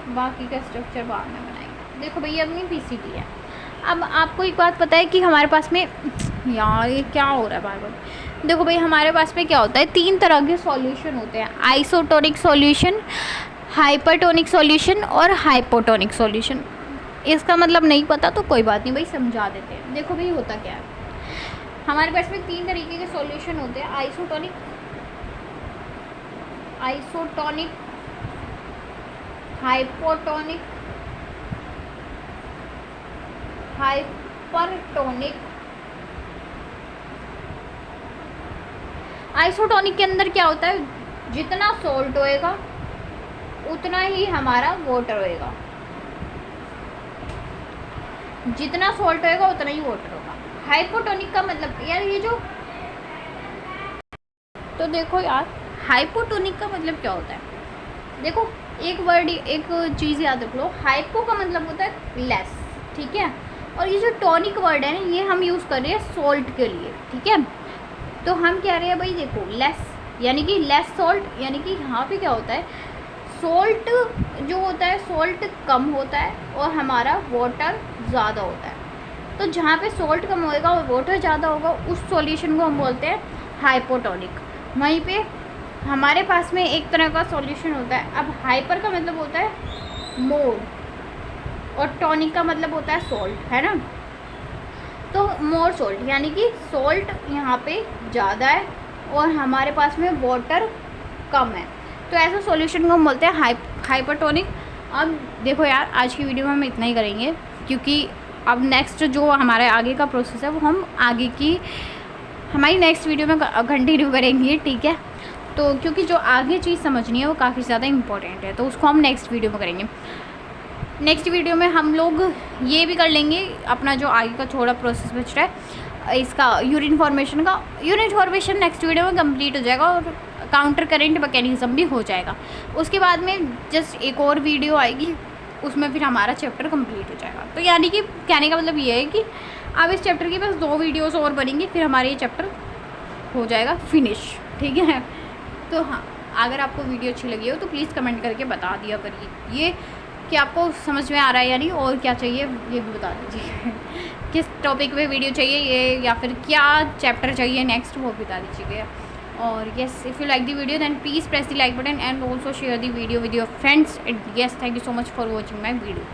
बाकी का स्ट्रक्चर बाद में बनाएंगे। देखो भैया अपनी पीसीटी है। अब आपको एक बात पता है कि हमारे पास में, यार ये क्या हो रहा है बार बार, देखो भाई हमारे पास में क्या होता है, 3 तरह के सॉल्यूशन होते हैं, आइसोटोनिक सॉल्यूशन, हाइपरटोनिक सॉल्यूशन और हाइपोटोनिक सॉल्यूशन। इसका मतलब नहीं पता तो कोई बात नहीं भाई, समझा देते हैं। देखो भाई होता क्या है, हमारे पास में 3 तरीके के सॉल्यूशन होते हैं, आइसोटोनिक, हाइपोटोनिक, हाइपरटोनिक। आइसोटोनिक के अंदर क्या होता है, जितना सॉल्ट होएगा उतना ही हमारा वाटर होएगा, जितना सॉल्ट होएगा उतना ही वाटर होगा। हाइपोटोनिक का मतलब यार ये जो, तो देखो यार हाइपोटोनिक का मतलब क्या होता है, देखो एक वर्ड, एक चीज़ याद रख लो, हाइपो का मतलब होता है लेस, ठीक है, और ये जो टॉनिक वर्ड है ना ये हम यूज़ कर रहे हैं सॉल्ट के लिए, ठीक है। तो हम कह रहे हैं भाई देखो लेस यानी कि लेस सॉल्ट, यानी कि यहाँ पे क्या होता है, सॉल्ट जो होता है सॉल्ट कम होता है और हमारा वाटर ज़्यादा होता है। तो जहाँ पे सॉल्ट कम होएगा और वाटर ज़्यादा होगा उस सॉल्यूशन को हम बोलते हैं हाइपोटोनिक। वहीं पे हमारे पास में एक तरह का सॉल्यूशन होता है, अब हाइपर का मतलब होता है मोर और टॉनिक का मतलब होता है सॉल्ट, है ना। तो मोर सॉल्ट यानी कि सॉल्ट यहाँ पे ज़्यादा है और हमारे पास में वाटर कम है, तो ऐसा सॉल्यूशन को हम बोलते हैं हाइपरटोनिक। अब देखो यार आज की वीडियो में हम इतना ही करेंगे, क्योंकि अब नेक्स्ट जो हमारे आगे का प्रोसेस है वो हम आगे की हमारी नेक्स्ट वीडियो में कंटिन्यू करेंगे, ठीक है। तो क्योंकि जो आगे चीज़ समझनी है वो काफ़ी ज़्यादा इम्पोर्टेंट है, तो उसको हम नेक्स्ट वीडियो में करेंगे। नेक्स्ट वीडियो में हम लोग ये भी कर लेंगे अपना जो आगे का थोड़ा प्रोसेस बच रहा है इसका यूरिन फॉर्मेशन का। यूरिन फॉर्मेशन नेक्स्ट वीडियो में कंप्लीट हो जाएगा और काउंटर करेंट मैकेनिज्म भी हो जाएगा। उसके बाद में जस्ट एक और वीडियो आएगी, उसमें फिर हमारा चैप्टर कंप्लीट हो जाएगा। तो यानी कि कहने का मतलब ये है कि अब इस चैप्टर की बस 2 वीडियोस और बनेंगी, फिर हमारा ये चैप्टर हो जाएगा फिनिश, ठीक है। तो हाँ, अगर आपको वीडियो अच्छी लगी हो तो प्लीज़ कमेंट करके बता दिया करिए ये कि आपको समझ में आ रहा है या नहीं, और क्या चाहिए ये भी बता दीजिए किस टॉपिक पे वीडियो चाहिए ये, या फिर क्या चैप्टर चाहिए नेक्स्ट वो बता दीजिएगा। और yes, if you like the video then please press the like button and also share the video with your friends. And yes, thank you so much for watching my video.